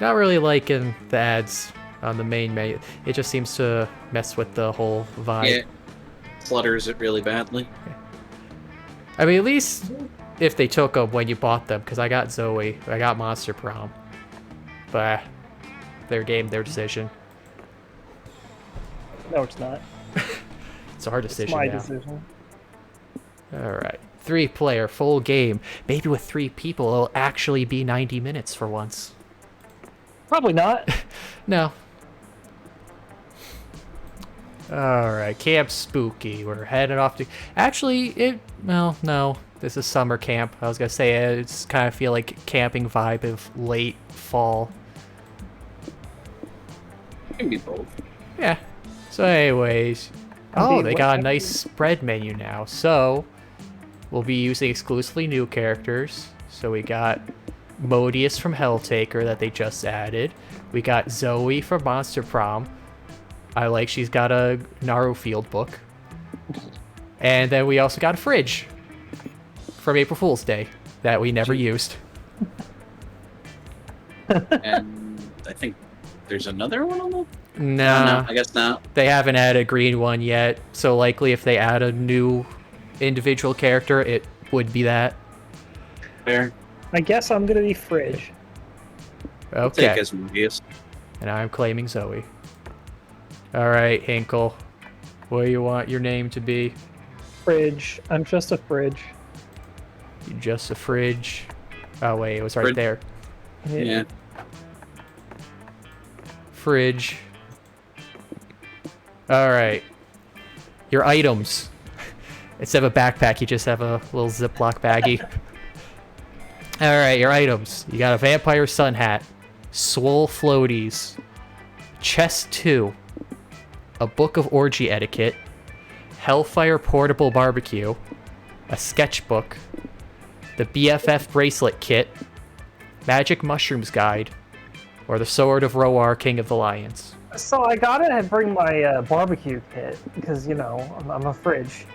Not really liking the ads on the main menu. It just seems to mess with the whole vibe. Yeah, clutters it really badly. I mean, at least if they took them when you bought them, because I got Zoe, I got Monster Prom. But their game, their decision. No, it's not. It's our decision It's my now. decision. Alright. 3-player, full game. Maybe with 3 people, it'll actually be 90 minutes for once. Probably not. No. Alright, Camp Spooky. We're heading off to... Actually, well, no. This is summer camp. I was gonna say, it's kind of feel like camping vibe of late fall. Maybe both. Yeah. So anyways... Oh, they got a nice spread menu now. So, we'll be using exclusively new characters. So we got Modeus from Helltaker that they just added. We got Zoe from Monster Prom. I like she's got a Naru Field book. And then we also got a fridge from April Fool's Day that we never used. And I think there's another one on the... Nah, no, I guess not. they haven't added a green one yet. So likely if they add a new individual character, it would be that. Fair. I guess I'm gonna be Fridge. Okay. Take as Modeus. And I'm claiming Zoe. Alright, Hinkle. What do you want your name to be? Fridge. I'm just a Fridge. You just a fridge. Oh wait, it was right Fridge. there. Yeah. Fridge. Alright. Your items. Instead of a backpack, you just have a little Ziploc baggie. Alright, your items. You got a vampire sun hat. Swole floaties. Chest 2. A book of orgy etiquette. Hellfire portable barbecue. A sketchbook. The BFF bracelet kit. Magic mushrooms guide. Or the sword of Roar, king of the lions. So I gotta bring my barbecue kit because you know I'm a Fridge.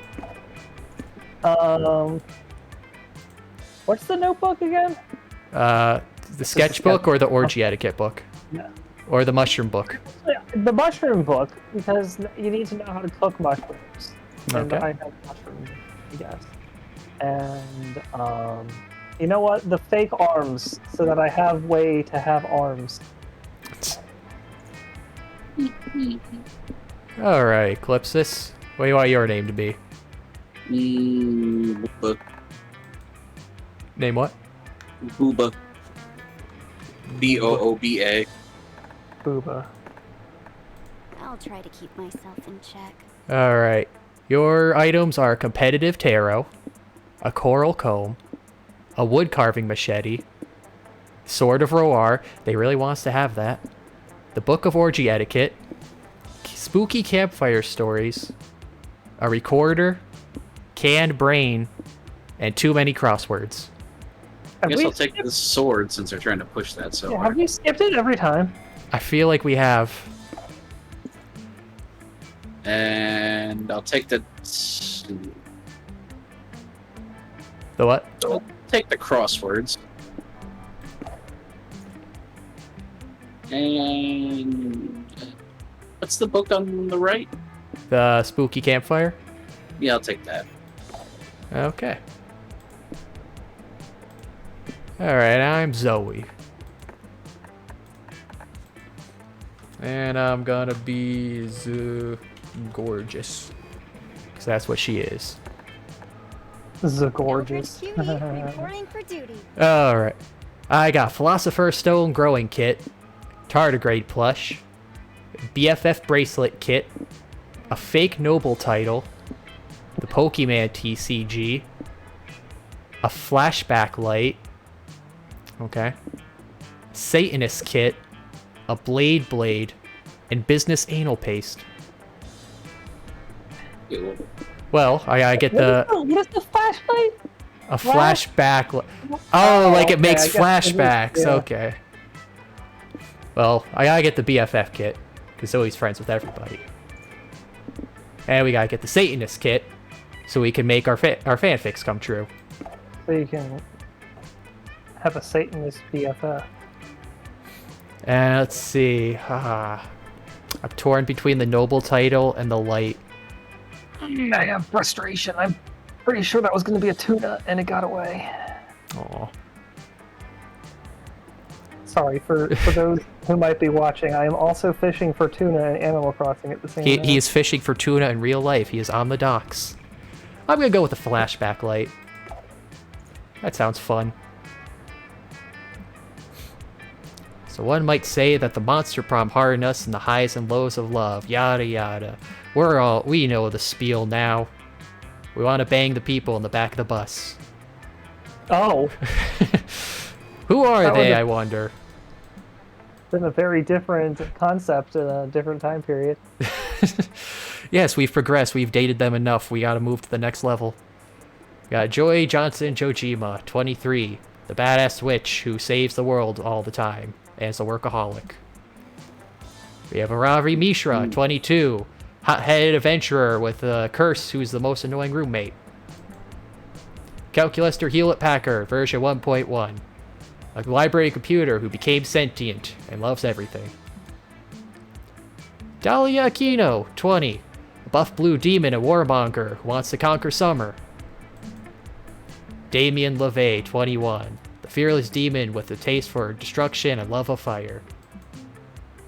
What's the notebook again? The sketchbook or the orgy etiquette book? Yeah. Or the mushroom book? The mushroom book because you need to know how to cook mushrooms. And Okay. I have mushrooms, I guess. And you know what? The fake arms so that I have way to have arms. Alright, Eclipsis. What do you want your name to be? Booba. Name what? Booba. Booba. Booba. I'll try to keep myself in check. Alright. Your items are competitive tarot, a coral comb, a wood carving machete, sword of Roar. They really want us to have that. The book of orgy etiquette, spooky campfire stories, a recorder, canned brain, and too many crosswords. I Have guess we, I'll take the sword since they're trying to push that so hard. have we skipped it every time? I feel like we have. And I'll take the... The what? I'll take the crosswords. And... What's the book on the right? The spooky campfire? Yeah, I'll take that. Okay. Alright, I'm Zoe. And I'm gonna be gorgeous. Because that's what she is. This is a gorgeous. Eldritch Cutie reporting for duty. Alright. I got Philosopher's Stone growing kit, tardigrade plush, BFF bracelet kit, a fake noble title, the Pokemon TCG, a flashback light, okay, Satanist kit, a blade, and business anal paste. Well, I get the What is the flashlight? a flashback. Oh, like it okay, makes I guess it is, flashbacks. yeah. Okay. Well, I gotta get the BFF kit because Zoe's friends with everybody, and we gotta get the Satanist kit so we can make our fanfics come true. So you can have a Satanist BFF. And let's see. I'm torn between the noble title and the light. I have frustration. I'm pretty sure that was going to be a tuna, and it got away. Oh. Sorry, for those who might be watching, I am also fishing for tuna in Animal Crossing at the same time. He is fishing for tuna in real life. He is on the docks. I'm gonna go with the flashback light. That sounds fun. So one might say that the monster prom hardened us in the highs and lows of love, yada yada. We know the spiel now. We want to bang the people in the back of the bus. Oh, Who are That they, was a- I wonder? been a very different concept in a different time period. Yes, we've progressed. We've dated them enough. We gotta move to the next level. We got Joy Johnson Jojima, 23. The badass witch who saves the world all the time. And is a workaholic. We have Aravi Mishra, 22. Hot-headed adventurer with a curse who's the most annoying roommate. Calculator Hewlett Packard, version 1.1. A library computer who became sentient and loves everything. Dahlia Aquino, 20. A buff blue demon and warmonger who wants to conquer summer. Damien LeVay, 21. The fearless demon with a taste for destruction and love of fire.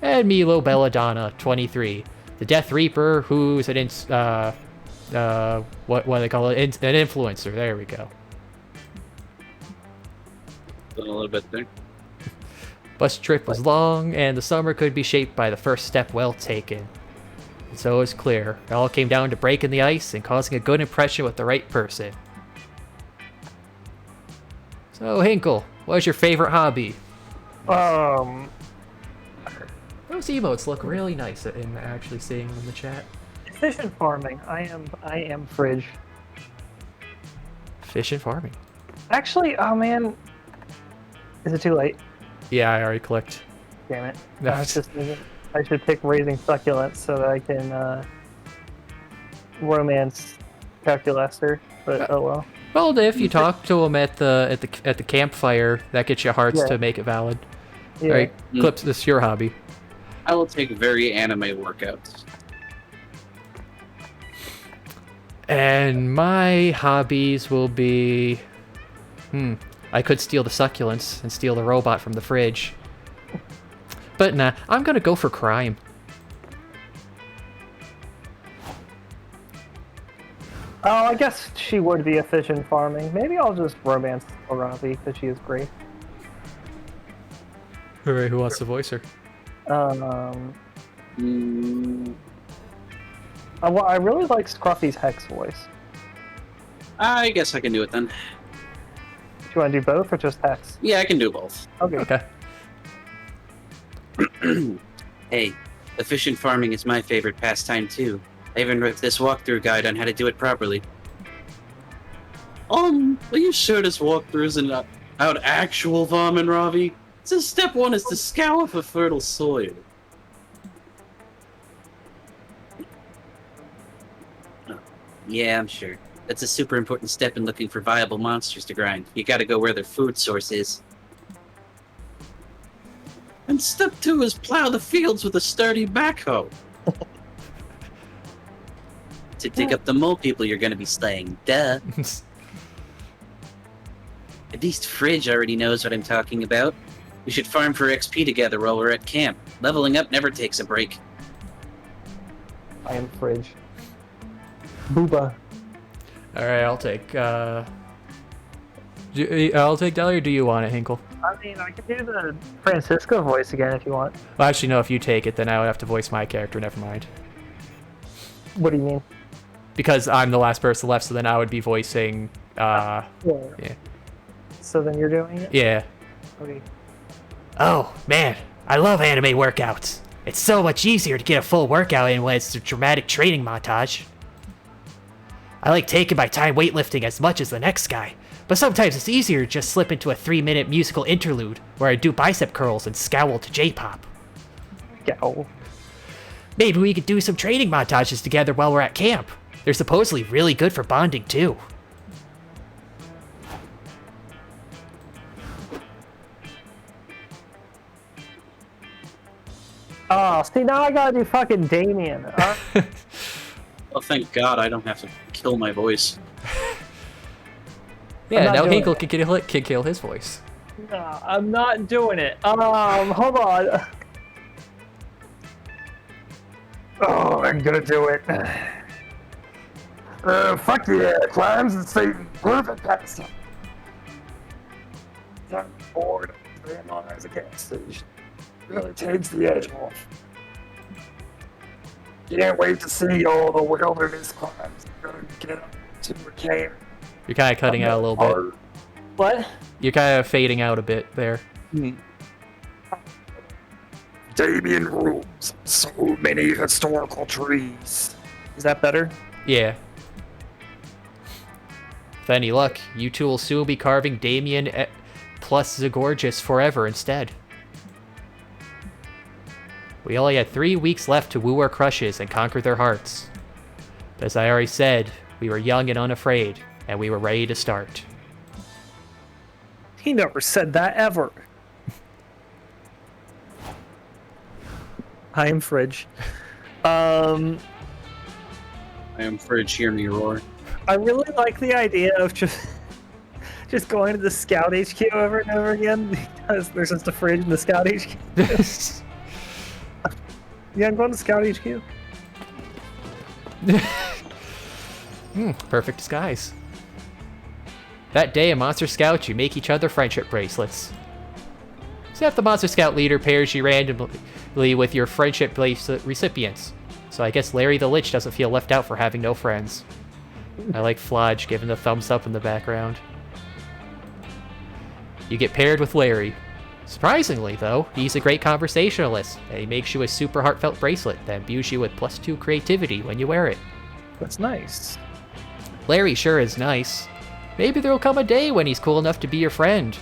And Milo Belladonna, 23. The Death Reaper who's an what do they call it? An influencer. There we go. A little bit there. Bus trip was long, and the summer could be shaped by the first step well taken. And so it was clear. It all came down to breaking the ice and causing a good impression with the right person. So, Hinkle, what's your favorite hobby? Those emotes look really nice in actually seeing them in the chat. Fish and farming. I am fridge. Fish and farming. Actually, oh man, is it too late? Yeah, I already clicked. Damn it. No. I should pick raising succulents so that I can romance Calculaster, but oh well. Well, if you talk to him at the campfire, that gets you hearts Yeah. to make it valid. Yeah. All right, Clips, this is your hobby. I will take very anime workouts. And my hobbies will be... I could steal the succulents and steal the robot from the fridge. But nah, I'm gonna go for crime. Oh, I guess she would be efficient farming. Maybe I'll just romance Aravi because she is great. Alright, who wants to voice her? I really like Scruffy's Hex voice. I guess I can do it then. Do you want to do both or just Hex? Yeah, I can do both. Okay. Okay. Hey, efficient farming is my favorite pastime too. I even wrote this walkthrough guide on how to do it properly. Are you sure this walkthrough isn't about actual farming, Ravi? So step 1 is to scour for fertile soil. Oh, yeah, I'm sure. That's a super important step in looking for viable monsters to grind. You gotta go where their food source is. And step 2 is plow the fields with a sturdy backhoe. To dig up the mole people you're gonna be slaying. Duh. At least Fridge already knows what I'm talking about. We should farm for XP together while we're at camp. Leveling up never takes a break. I am Fridge. Booba. Alright, I'll take, I'll take Dahlia, or do you want it, Hinkle? I mean, I could do the Francisco voice again if you want. Well, actually, no, if you take it, then I would have to voice my character, never mind. What do you mean? Because I'm the last person left, so then I would be voicing, Yeah. So then you're doing it? yeah. Okay. Oh, man, I love anime workouts. It's so much easier to get a full workout in when it's a dramatic training montage. I like taking my time weightlifting as much as the next guy, but sometimes it's easier to just slip into a 3-minute musical interlude where I do bicep curls and scowl to J-pop. Go. Maybe we could do some training montages together while we're at camp. They're supposedly really good for bonding too. Oh, see, now I gotta do fucking Damien. Well, thank God I don't have to kill my voice. Yeah, not now doing Hinkle it. can kill his voice. No, I'm not doing it. Hold on. Oh, I'm gonna do it. Fuck yeah, climbs and Satan. Perfect pastime. I'm bored of vandalize a gas station. Really takes the edge off. Can't wait to see all the wilderness climbs. I'm gonna get up to a cave. You're kind of cutting out a little bit. What? You're kind of fading out a bit there. Damien rules. So many historical trees. Is that better? Yeah. With any luck, you two will soon be carving Damien plus Zagorgis forever instead. We only had 3 weeks left to woo our crushes and conquer their hearts. But as I already said, we were young and unafraid, and we were ready to start. He never said that ever. I am Fridge. I am Fridge, hear me roar. I really like the idea of just going to the Scout HQ over and over again because there's just a fridge in the Scout HQ. Yeah, I'm going to Scout HQ. Perfect disguise. That day, a Monster Scout, you make each other friendship bracelets. Except the Monster Scout leader pairs you randomly with your friendship bracelet recipients. So I guess Larry the Lich doesn't feel left out for having no friends. I like Flodge giving the thumbs up in the background. You get paired with Larry. Surprisingly, though, he's a great conversationalist, and he makes you a super heartfelt bracelet that imbues you with +2 creativity when you wear it. That's nice. Larry sure is nice. Maybe there'll come a day when he's cool enough to be your friend,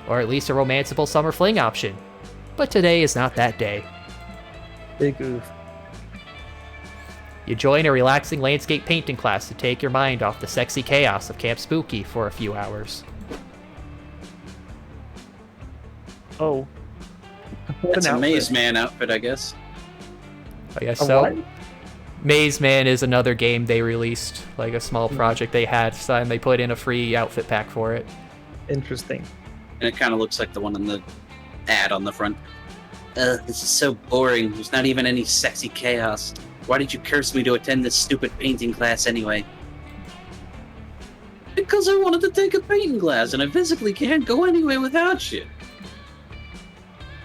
or at least a romanceable summer fling option. But today is not that day. Big oof. You join a relaxing landscape painting class to take your mind off the sexy chaos of Camp Spooky for a few hours. Oh. That's a Maze Man outfit, I guess. I guess A so. what? Maze Man is another game they released, like a small project they had, and they put in a free outfit pack for it. Interesting. And it kind of looks like the one in the ad on the front. This is so boring. There's not even any sexy chaos. Why did you curse me to attend this stupid painting class anyway? Because I wanted to take a painting class, and I physically can't go anywhere without you.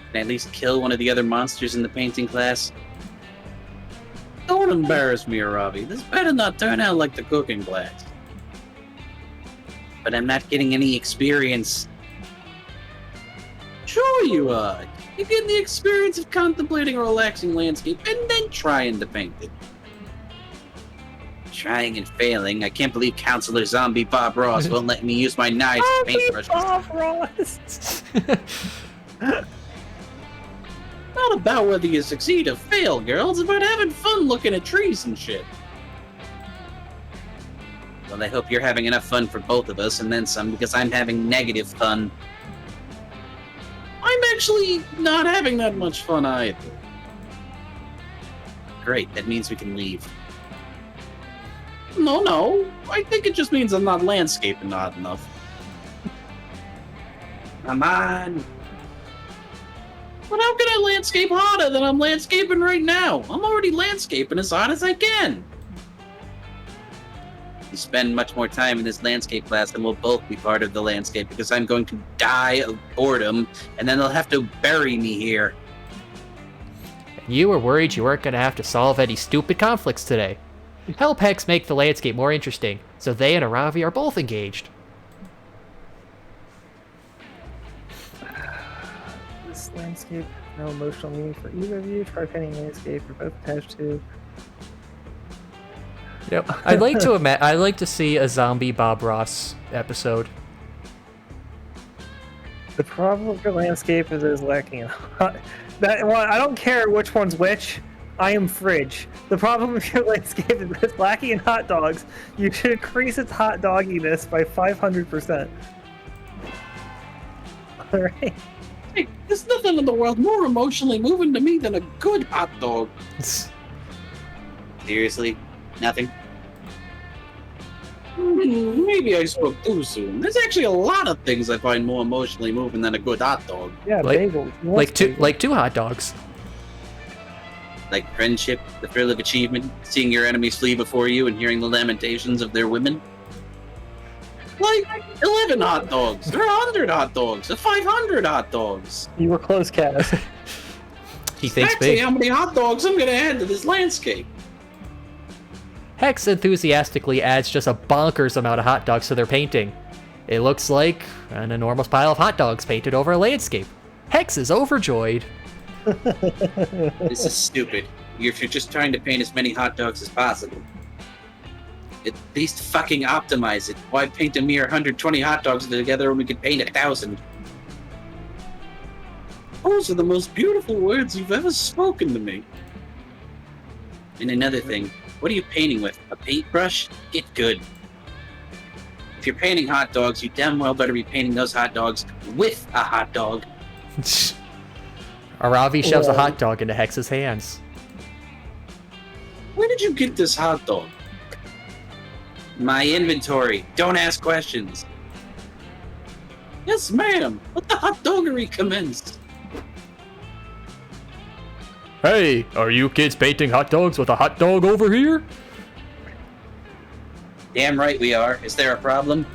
Can I at least kill one of the other monsters in the painting class? Don't embarrass me, Aravi. This better not turn out like the cooking class. But I'm not getting any experience. Sure you are. You're getting the experience of contemplating a relaxing landscape and then trying to paint it. Trying and failing. I can't believe Counselor Zombie Bob Ross won't let me use my knives and paintbrushes. Bob Ross! Not about whether you succeed or fail, girl. It's about having fun looking at trees and shit. Well, I hope you're having enough fun for both of us and then some, because I'm having negative fun. I'm actually not having that much fun either. Great, that means we can leave. No. I think it just means I'm not landscaping hard enough. Come on. But how can I landscape harder than I'm landscaping right now? I'm already landscaping as hard as I can. If you spend much more time in this landscape class, then we'll both be part of the landscape, because I'm going to die of boredom, and then they'll have to bury me here. You were worried you weren't going to have to solve any stupid conflicts today. Hellpecks make the landscape more interesting, so they and Aravi are both engaged. This landscape, no emotional meaning for either of you. Try painting landscape you're both attached to. Yep. I'd like to see a zombie Bob Ross episode. The problem with your landscape is lacking in that one. I don't care which one's which. I am Fridge. The problem with your landscape is it's lacking in hot dogs. You should increase its hot dogginess by 500%. All right. Hey, There's nothing in the world more emotionally moving to me than a good hot dog. Seriously? Nothing? Maybe I spoke too soon. There's actually a lot of things I find more emotionally moving than a good hot dog. Yeah, Like- bagels. like two hot dogs. Like friendship, the thrill of achievement, seeing your enemies flee before you and hearing the lamentations of their women. Like 11 hot dogs, or 100 hot dogs, or 500 hot dogs. You were close, Cass. He thinks Actually, big. how many hot dogs I'm gonna add to this landscape? Hex enthusiastically adds just a bonkers amount of hot dogs to their painting. It looks like an enormous pile of hot dogs painted over a landscape. Hex is overjoyed. This is stupid. If you're just trying to paint as many hot dogs as possible, at least fucking optimize it. Why paint a mere 120 hot dogs together when we could paint 1,000? Those are the most beautiful words you've ever spoken to me. And another thing, what are you painting with? A paintbrush? Get good. If you're painting hot dogs, you damn well better be painting those hot dogs with a hot dog. Aravi shoves a hot dog into Hex's hands. Where did you get this hot dog? My inventory. Don't ask questions. Yes, ma'am. Let the hot doggery commence. Hey, are you kids painting hot dogs with a hot dog over here? Damn right we are. Is there a problem?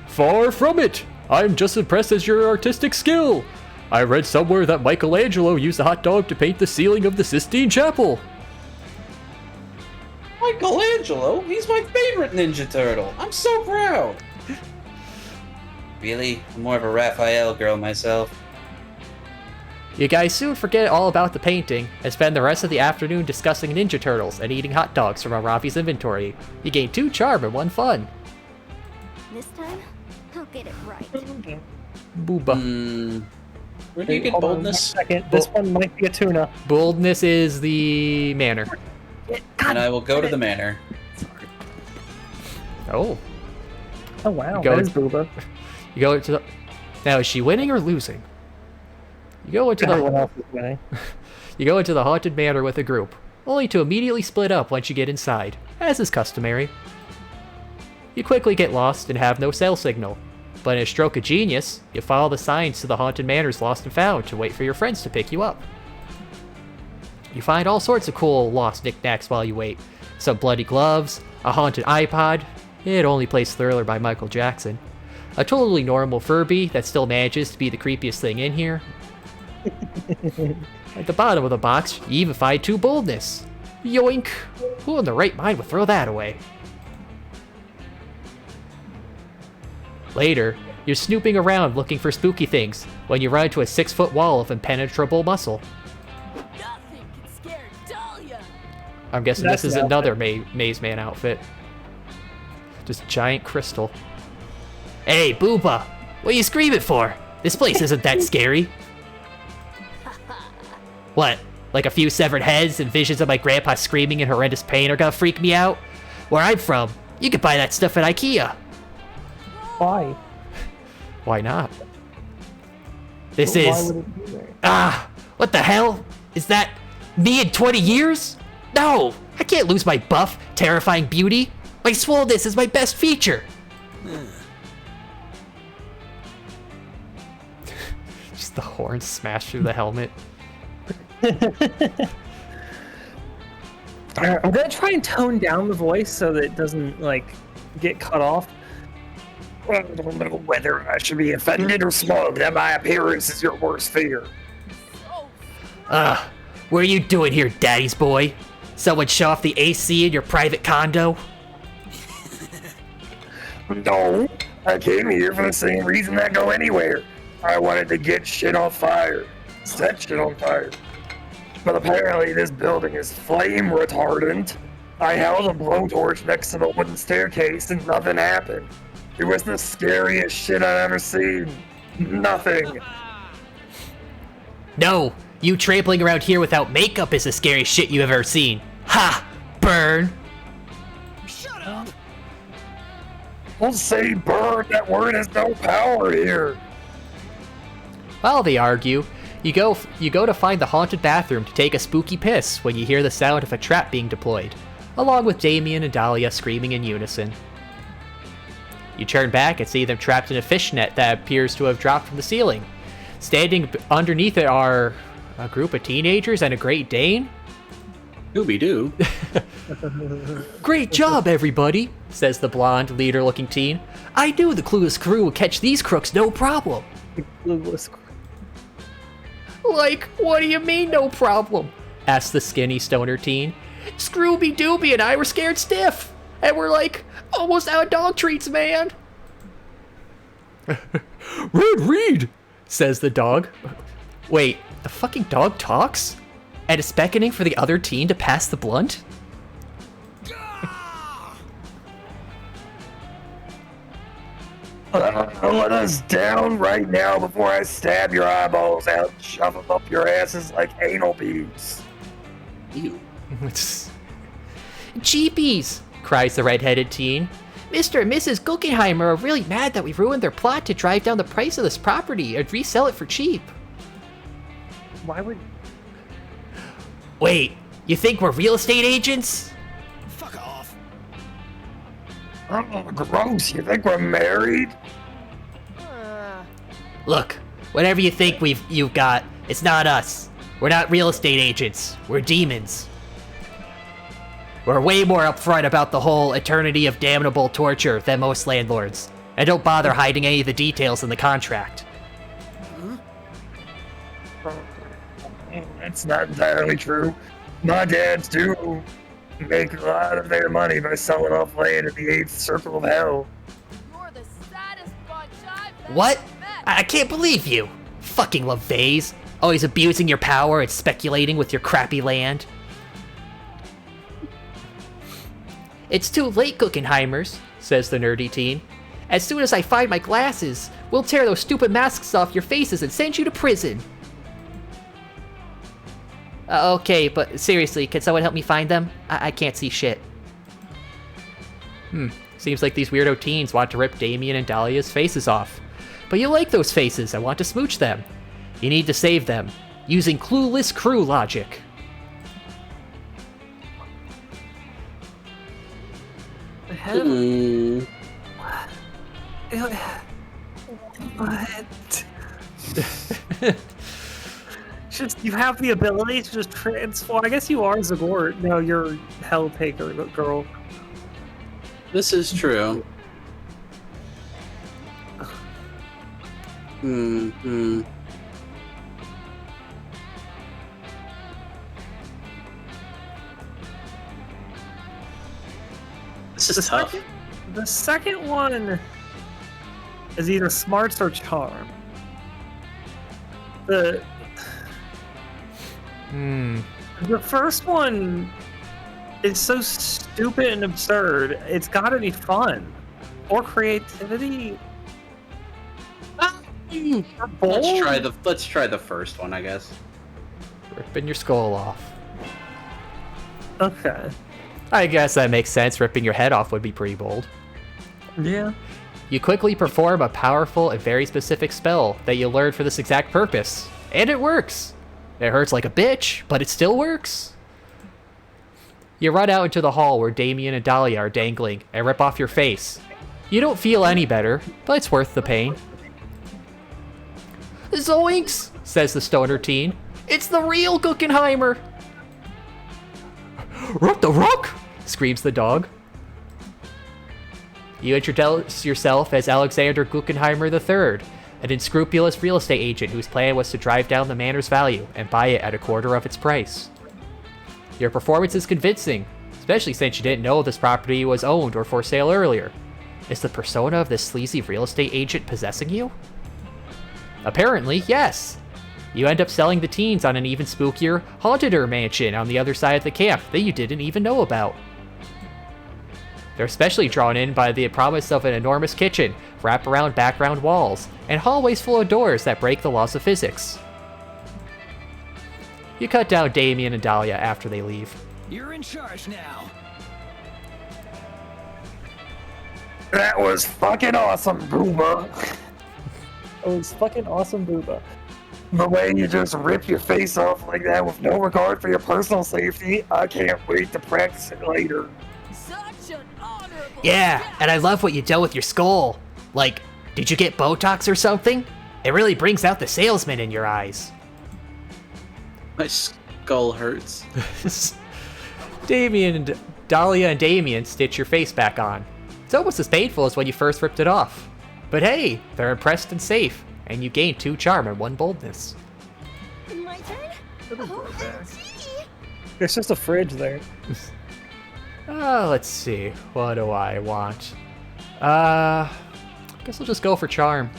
Far from it. I'm just impressed at your artistic skill. I read somewhere that Michelangelo used a hot dog to paint the ceiling of the Sistine Chapel. Michelangelo? He's my favorite Ninja Turtle. I'm so proud. Really? I'm more of a Raphael girl myself. You guys soon forget all about the painting and spend the rest of the afternoon discussing Ninja Turtles and eating hot dogs from Aravi's inventory. You gain 2 charm and 1 fun. This time, I'll get it right. Booba. Where do you get Hold on boldness? 1 second. This one might be a tuna. Boldness is the manor. And I will go to the manor. Oh. Oh wow, Go- that is booba. You go into the... Now, is she winning or losing? You go into Everyone the... else is winning. You go into the haunted manor with a group, only to immediately split up once you get inside, as is customary. You quickly get lost and have no cell signal, but in a stroke of genius, you follow the signs to the haunted manor's lost and found to wait for your friends to pick you up. You find all sorts of cool lost knickknacks while you wait. Some bloody gloves, a haunted iPod, it only plays Thriller by Michael Jackson, a totally normal Furby that still manages to be the creepiest thing in here. At the bottom of the box, you even find 2 boldness. Yoink! Who in the right mind would throw that away? Later, you're snooping around looking for spooky things when you run into a 6-foot wall of impenetrable muscle. Nothing can scare Dahlia. I'm guessing That's this is an another Maze Man outfit. Just giant crystal. Hey, Booba! What are you screaming for? This place isn't that scary. What? Like a few severed heads and visions of my grandpa screaming in horrendous pain are gonna freak me out? Where I'm from, you can buy that stuff at IKEA. Why? Why not? This Why is... would it be there? Ah! What the hell? Is that me in 20 years? No! I can't lose my buff, terrifying beauty. My swollenness is my best feature. Just the horn smashed through the helmet. I'm gonna try and tone down the voice so that it doesn't like get cut off. I don't know whether I should be offended or smug that my appearance is your worst fear. What are you doing here, daddy's boy? Someone show off the AC in your private condo? No, I came here for the same reason I go anywhere. I wanted to get shit on fire. Set shit on fire. But apparently this building is flame retardant. I held a blowtorch next to the wooden staircase and nothing happened. It was the scariest shit I've ever seen. Nothing. No, you trampling around here without makeup is the scariest shit you've ever seen. Ha! Burn! Shut up. Don't say burn, that word has no power here. While they argue, you go to find the haunted bathroom to take a spooky piss when you hear the sound of a trap being deployed, along with Damien and Dahlia screaming in unison. You turn back and see them trapped in a fishnet that appears to have dropped from the ceiling. Standing underneath it are a group of teenagers and a Great Dane. Scooby-Doo. Great job, everybody, says the blonde, leader-looking teen. I knew the clueless crew would catch these crooks no problem. Clueless. Like, what do you mean, no problem? Asked the skinny stoner teen. Scrooby Dooby and I were scared stiff. And we're like, almost out of dog treats, man. Read, says the dog. Wait, the fucking dog talks? And is beckoning for the other teen to pass the blunt? Let us down right now before I stab your eyeballs out and shove them up your asses like anal beads. Ew. Jeepies, cries the red-headed teen. Mr. and Mrs. Guggenheimer are really mad that we ruined their plot to drive down the price of this property and resell it for cheap. Why would... Wait, you think we're real estate agents? Fuck off. Oh, gross. You think we're married? Look, whatever you think you've got, it's not us. We're not real estate agents. We're demons. We're way more upfront about the whole eternity of damnable torture than most landlords, and don't bother hiding any of the details in the contract. That's not entirely true. My dads do make a lot of their money by selling off land in the 8th circle of hell. You're the saddest bunch I've ever What? met. I can't believe you. Fucking LaVeys. Always abusing your power and speculating with your crappy land. It's too late, Guggenheimers, says the nerdy teen. As soon as I find my glasses, we'll tear those stupid masks off your faces and send you to prison. Okay, but seriously, can someone help me find them? I can't see shit. Seems like these weirdo teens want to rip Damien and Dahlia's faces off. But you like those faces and want to smooch them. You need to save them, using clueless crew logic. Hmm. What? Just you have the ability to just transform. I guess you are Zagor. No, you're Helltaker girl. This is true. Hmm. This is tough. The second one is either smarts or charm. The first one is so stupid and absurd. It's got to be fun or creativity. Or bold. Let's try the first one, I guess. Ripping your skull off. Okay. I guess that makes sense. Ripping your head off would be pretty bold. Yeah. You quickly perform a powerful and very specific spell that you learned for this exact purpose. And it works. It hurts like a bitch, but it still works. You run out into the hall where Damien and Dahlia are dangling and rip off your face. You don't feel any better, but it's worth the pain. Zoinks, says the stoner teen. It's the real Guggenheimer. What the rock? Screams the dog. You introduce yourself as Alexander Guggenheimer III, an unscrupulous real estate agent whose plan was to drive down the manor's value and buy it at a quarter of its price. Your performance is convincing, especially since you didn't know this property was owned or for sale earlier. Is the persona of this sleazy real estate agent possessing you? Apparently, yes. You end up selling the teens on an even spookier, haunted-er mansion on the other side of the camp that you didn't even know about. They're especially drawn in by the promise of an enormous kitchen, wraparound background walls, and hallways full of doors that break the laws of physics. You cut down Damien and Dahlia after they leave. You're in charge now. That was fucking awesome, Booba. That was fucking awesome, Booba. The way you just rip your face off like that with no regard for your personal safety, I can't wait to practice it later. Such an honorable Yeah, death. and I love what you did with your skull. Like, did you get Botox or something? It really brings out the salesman in your eyes. My skull hurts. Dahlia and Damien stitch your face back on. It's almost as painful as when you first ripped it off. But hey, they're impressed and safe, and you gain 2 charm and 1 boldness. My turn? OMG! There's just a fridge there. Let's see. What do I want? Guess I'll just go for charm.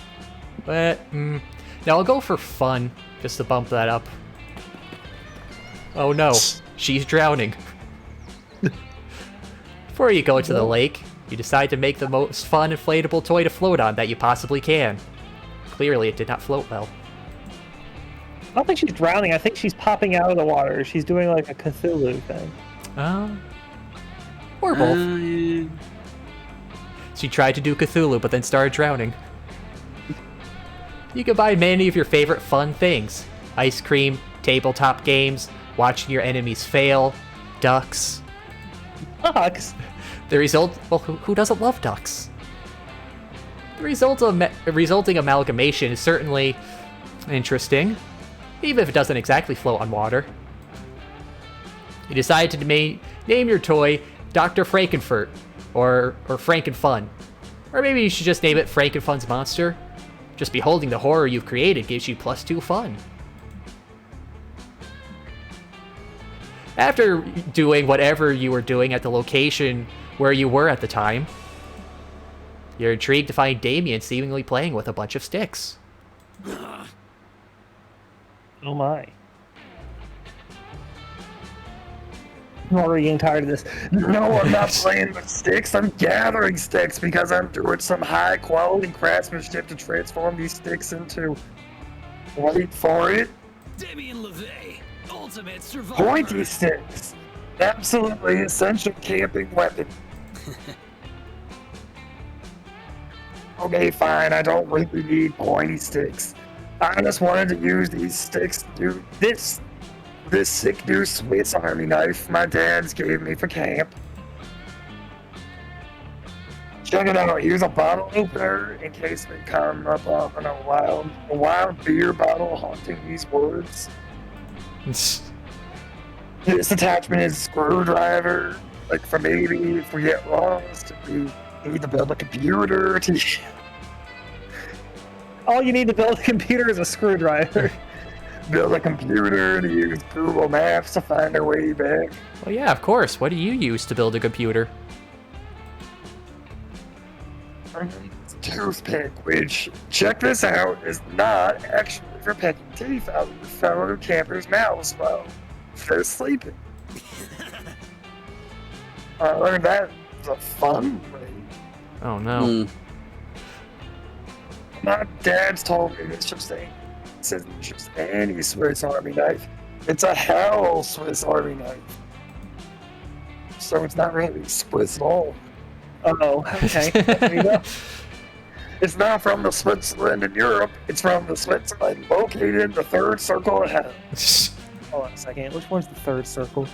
But, no, I'll go for fun, just to bump that up. Oh no, she's drowning. Before you go to the lake, you decide to make the most fun inflatable toy to float on that you possibly can. Clearly, it did not float well. I don't think she's drowning. I think she's popping out of the water. She's doing like a Cthulhu thing. Or both. Yeah. She tried to do Cthulhu, but then started drowning. You can buy many of your favorite fun things. Ice cream, tabletop games, watching your enemies fail, ducks. Ducks? The result... Well, who doesn't love ducks? The resulting amalgamation is certainly interesting, even if it doesn't exactly float on water. You decide to name your toy Dr. Frankenfurt, or Frankenfun. Or maybe you should just name it Frankenfun's Monster. Just beholding the horror you've created gives you +2 fun. After doing whatever you were doing at the location where you were at the time, you're intrigued to find Damien seemingly playing with a bunch of sticks. Oh my. I'm already getting tired of this. No, I'm not playing with sticks. I'm gathering sticks because I'm doing some high quality craftsmanship to transform these sticks into, wait for it, Damien LeVay, ultimate survivor. pointy sticks. Absolutely essential camping weapon. Okay, fine. I don't really need pointy sticks. I just wanted to use these sticks to do this sick new Swiss Army knife my dad's gave me for camp. Check it out. Here's a bottle opener in case we come up on a wild beer bottle haunting these woods. This attachment is a screwdriver, like for maybe if we get lost, we need to build a computer to... All you need to build a computer is a screwdriver. Build a computer to use Google Maps to find our way back. Well, yeah, of course. What do you use to build a computer? Toothpick, which, check this out, is not actually for picking teeth out of your fellow campers' mouths while they're sleeping. I learned that was a fun way. Oh no. My dad's told me it's just isn't just any Swiss Army knife. It's a hell Swiss Army knife. So it's not really Swiss at all. Oh, okay. There you go. It's not from the Switzerland in Europe. It's from the Switzerland located in the third circle of hell. Hold on a second. Which one's the third circle?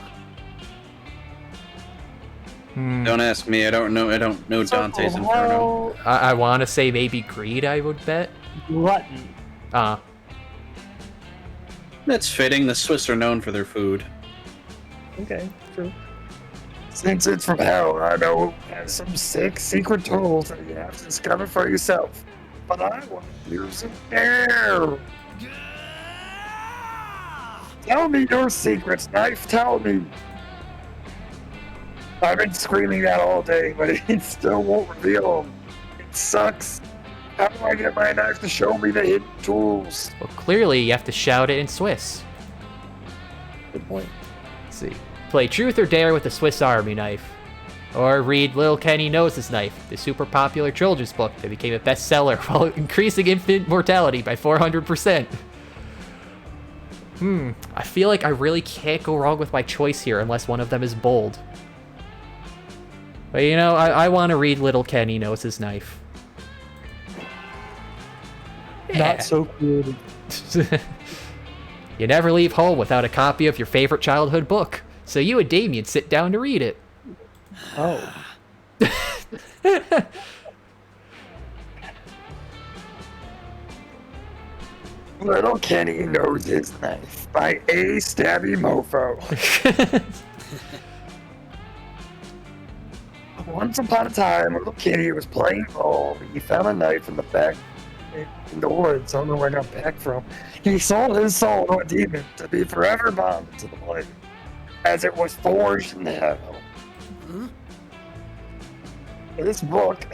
Don't ask me. I don't know. I don't know Dante's Inferno. I want to say maybe greed, I would bet. Glutton. That's fitting. The Swiss are known for their food. Okay, true. Since it's from hell, I know it has some sick secret tools that you have to discover for yourself. But I want to hear some air. Tell me your secrets, knife. Tell me. I've been screaming that all day, but it still won't reveal them. It sucks. How do I get my knife to show me the hidden tools? Well, clearly you have to shout it in Swiss. Good point. Let's see. Play Truth or Dare with the Swiss Army knife. Or read Little Kenny Knows His Knife, the super popular children's book that became a bestseller while increasing infant mortality by 400%. I feel like I really can't go wrong with my choice here unless one of them is bold. But you know, I want to read Little Kenny Knows His Knife. Yeah. Not so creative. You never leave home without a copy of your favorite childhood book, so you and Damien sit down to read it. Oh. Little Kenny Knows His Knife by A. Stabby Mofo. Once upon a time, little Kenny was playing ball. He found a knife in the back in the woods. I don't know where I got back from. He sold his soul to a demon to be forever bound to the blade, as it was forged in hell. This book,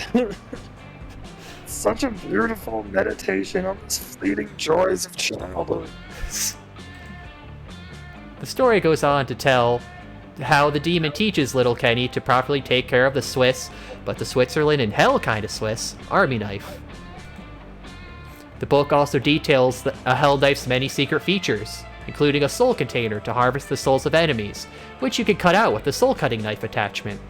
such a beautiful meditation on the fleeting joys of childhood. The story goes on to tell how the demon teaches little Kenny to properly take care of the Swiss, but the Switzerland in hell kind of Swiss, army knife. The book also details a hell knife's many secret features, including a soul container to harvest the souls of enemies, which you can cut out with the soul cutting knife attachment.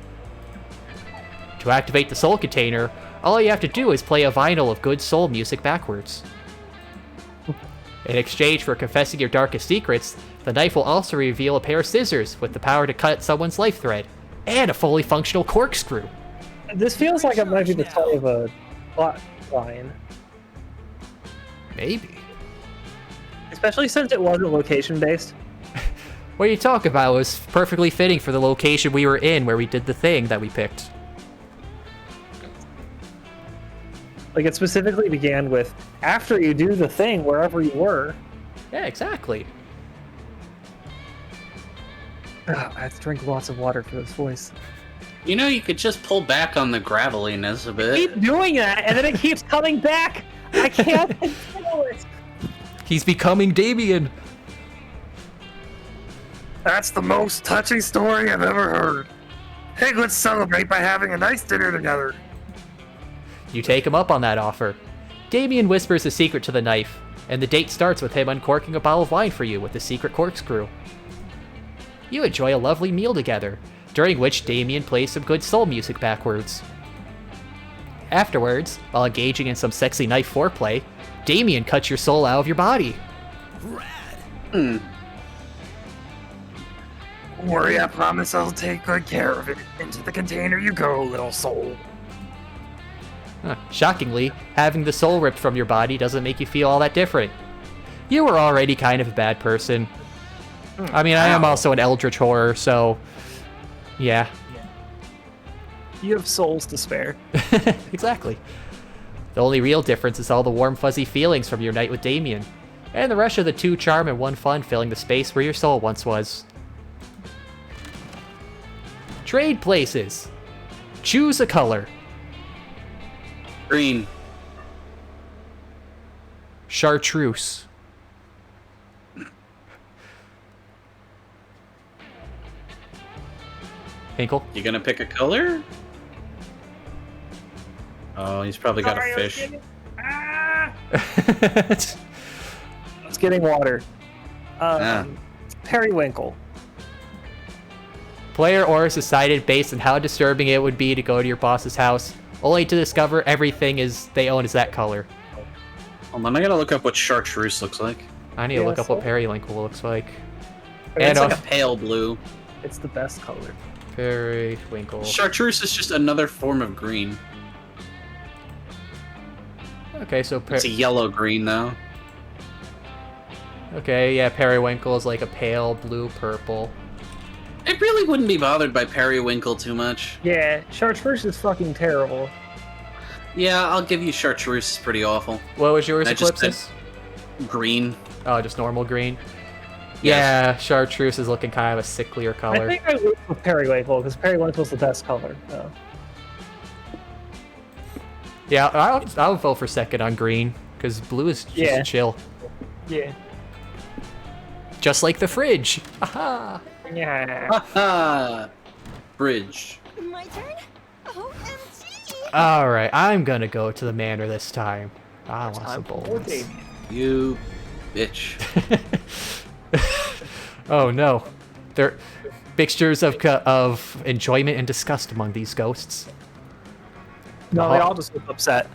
To activate the soul container, all you have to do is play a vinyl of good soul music backwards. In exchange for confessing your darkest secrets, the knife will also reveal a pair of scissors with the power to cut someone's life thread, and a fully functional corkscrew. This feels like it might be the start of a plot line. Maybe. Especially since it wasn't location-based. What you talk about was perfectly fitting for the location we were in where we did the thing that we picked. Like, it specifically began with, after you do the thing, wherever you were. Yeah, exactly. I have to drink lots of water for this voice. You know, you could just pull back on the graveliness a bit. Keep doing that, and then it keeps coming back! I can't control it! He's becoming Damien. That's the most touching story I've ever heard. Hey, let's celebrate by having a nice dinner together. You take him up on that offer. Damien whispers a secret to the knife, and the date starts with him uncorking a bottle of wine for you with the secret corkscrew. You enjoy a lovely meal together, during which Damien plays some good soul music backwards. Afterwards, while engaging in some sexy knife foreplay, Damien cuts your soul out of your body. Don't worry, I promise I'll take good care of it. Into the container you go, little soul. Shockingly, having the soul ripped from your body doesn't make you feel all that different. You were already kind of a bad person. I mean, I am also an eldritch horror, so... yeah. You have souls to spare. Exactly. The only real difference is all the warm, fuzzy feelings from your night with Damien, and the rush of the 2 charm and 1 fun filling the space where your soul once was. Trade places. Choose a color. Green. Chartreuse. Hinkle? You gonna pick a color? Oh, he's probably got a fish. It's getting water. Periwinkle. Player Oris decided based on how disturbing it would be to go to your boss's house, only to discover everything they own is that color. Hold on, I gotta look up what chartreuse looks like. I need to look up what periwinkle looks like. It's like a pale blue. It's the best color. Periwinkle. Chartreuse is just another form of green. Okay, so It's a yellow green though. okay, yeah, periwinkle is like a pale blue purple. I really wouldn't be bothered by periwinkle too much. Yeah, chartreuse is fucking terrible. Yeah, I'll give you chartreuse is pretty awful. What was yours, I just Eclipsis? Green. Oh, just normal green. Yes. Yeah, chartreuse is looking kind of a sicklier color. I think I would with periwinkle, because periwinkle's the best color. So. Yeah, I'll vote for second on green, because blue is just chill. Yeah. Just like the fridge. Aha! Yeah. Haha! Bridge. My turn? OMG! Alright, I'm gonna go to the manor this time. I want some boldness. You bitch. Oh no. There are mixtures of enjoyment and disgust among these ghosts. No, they all just look upset.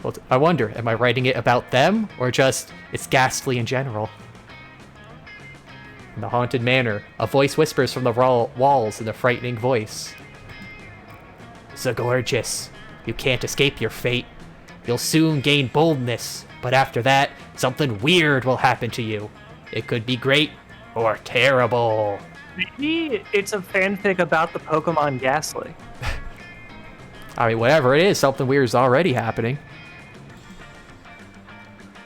Well, I wonder, am I writing it about them, or just it's ghastly in general? In the haunted manor, a voice whispers from the walls in a frightening voice. Zagorgeous, you can't escape your fate. You'll soon gain boldness, but after that, something weird will happen to you. It could be great or terrible. Maybe it's a fanfic about the Pokemon Ghastly. I mean, whatever it is, something weird is already happening.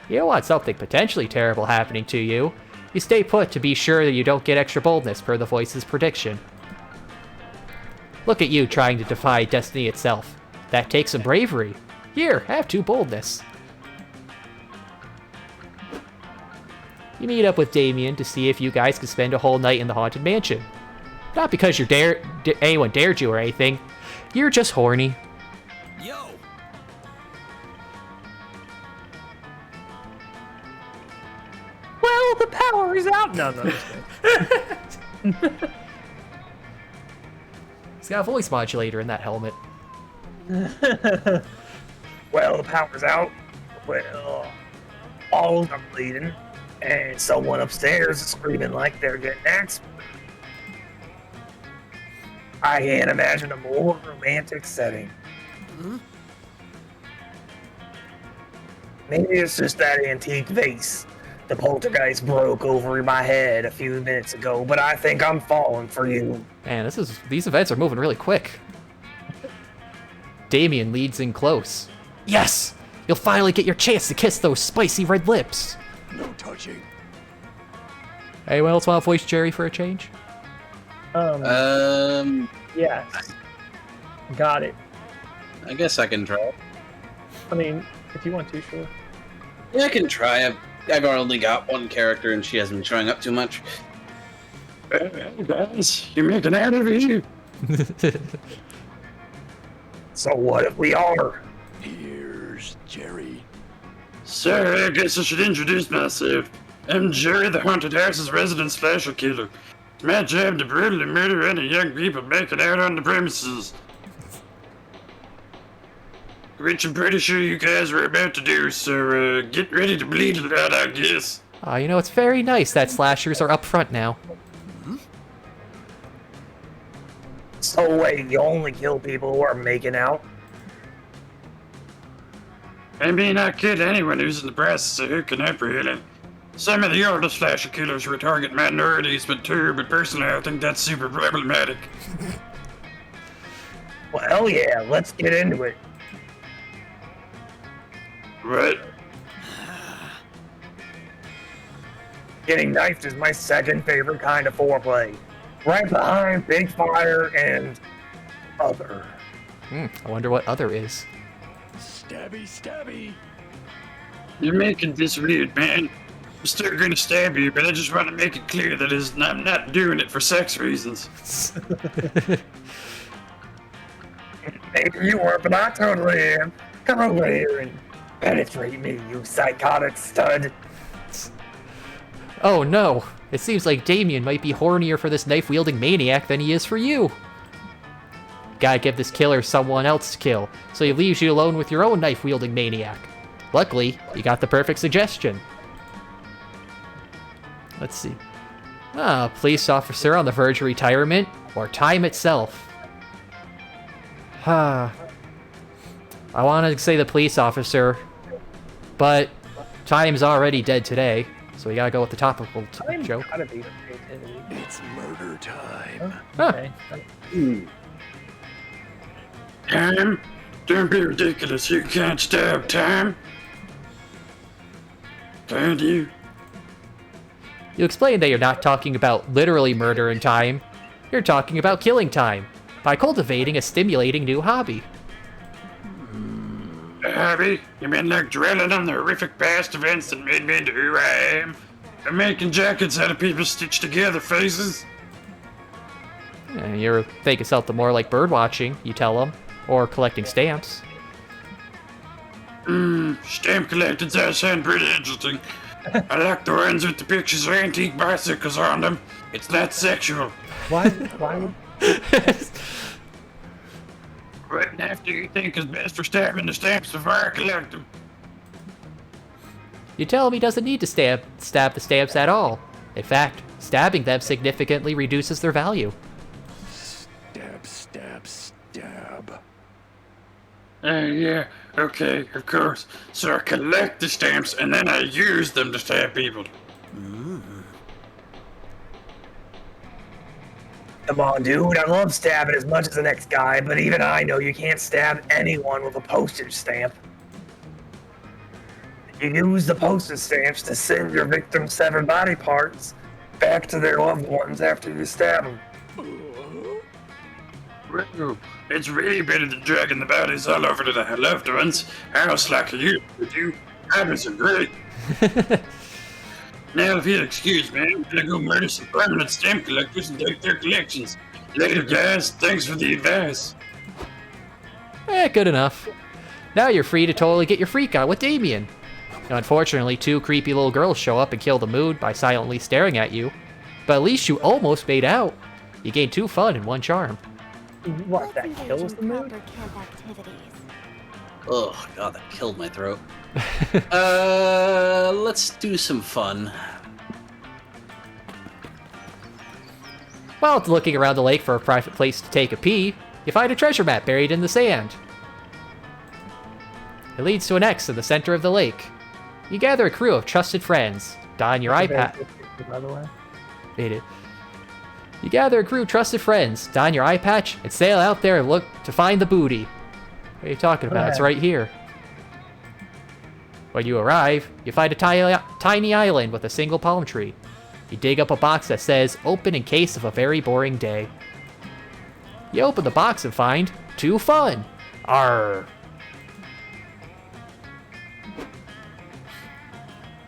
You don't want something potentially terrible happening to you. You stay put to be sure that you don't get extra boldness per the voice's prediction. Look at you trying to defy destiny itself. That takes some bravery. Here, have 2 boldness. You meet up with Damien to see if you guys can spend a whole night in the haunted mansion. Not because anyone dared you or anything. You're just horny. Yo, Well, the power is out. No. He's got a voice modulator in that helmet. Well, the power's out. Well, walls are bleeding, and someone upstairs is screaming like they're getting axed. I can't imagine a more romantic setting. Maybe it's just that antique vase the poltergeist broke over my head a few minutes ago, but I think I'm falling for you. Man, these events are moving really quick. Damien leads in close. Yes! You'll finally get your chance to kiss those spicy red lips. no touching. Anyone else want to voice Jerry for a change? Yes. Got it. I guess I can try. I mean, if you want to, sure. Yeah, I can try. I've only got one character, and she hasn't been showing up too much. Guys, you're making out of you. So what if we are? Here's Jerry. Sorry, I guess I should introduce myself. I'm Jerry, the haunted house's resident slasher killer. It's my job to brutally murder any young people making out on the premises. Which I'm pretty sure you guys are about to do, so get ready to bleed it out, I guess. You know, it's very nice that slashers are up front now. So wait, you only kill people who are making out? I mean, I kill anyone who's in the process of hooking up, really. Some of the older slasher killers were target minorities, but personally I think that's super problematic. Well, yeah, let's get into it. What? Getting knifed is my second favorite kind of foreplay. Right behind Big Fire and Other. I wonder what other is. Stabby, stabby. You're making this weird, man. I'm still gonna stab you, but I just want to make it clear that I'm not doing it for sex reasons. Maybe you were, but I totally am. Come over here and penetrate me, you psychotic stud. Oh no! It seems like Damien might be hornier for this knife-wielding maniac than he is for you. Gotta give this killer someone else to kill, so he leaves you alone with your own knife-wielding maniac. Luckily, you got the perfect suggestion. Let's see. Police officer on the verge of retirement, or time itself. I wanted to say the police officer, but time's already dead today, so we gotta go with the topical joke. Gotta be the creativity. It's murder time. Okay. Time? Don't be ridiculous, you can't stab time. Can you? You explained that you're not talking about literally murder in time. You're talking about killing time, by cultivating a stimulating new hobby. A hobby? You mean like dwelling on the horrific past events that made me into who I am? I'm making jackets out of people's stitched together faces? You ever think it's something more like bird watching, you tell them, or collecting stamps. Stamp collecting does sound pretty interesting. I like the ones with the pictures of antique bicycles on them. It's not sexual. Why would... Right after you think is best for stabbing the stamps before I collect them. You tell him he doesn't need to stab the stamps at all. In fact, stabbing them significantly reduces their value. Stab, stab, stab. Yeah, okay, of course. So I collect the stamps and then I use them to stab people. Come on, dude. I love stabbing as much as the next guy, but even I know you can't stab anyone with a postage stamp. You use the postage stamps to send your victim's severed body parts back to their loved ones after you stab them. Well, it's really better than dragging the bodies all over to the loved ones' house like you do. Habits are great. Now, if you'll excuse me, I'm gonna go murder some permanent stamp collectors and take their collections. Later, guys. Thanks for the advice. Good enough. Now you're free to totally get your freak on with Damien. Now, unfortunately, 2 creepy little girls show up and kill the mood by silently staring at you. But at least you almost made out. You gained 2 fun and 1 charm. What, that Let's kills engage the in mood? proper camp activities. Oh, God, that killed my throat. Let's do some fun. While looking around the lake for a private place to take a pee, you find a treasure map buried in the sand. It leads to an X in the center of the lake. You gather a crew of trusted friends, don your eye patch. By the way. You gather a crew of trusted friends, don your eye patch, and sail out there and look to find the booty. What are you talking about? It's right here. When you arrive, you find a tiny island with a single palm tree. You dig up a box that says, open in case of a very boring day. You open the box and find 2 fun. Arr.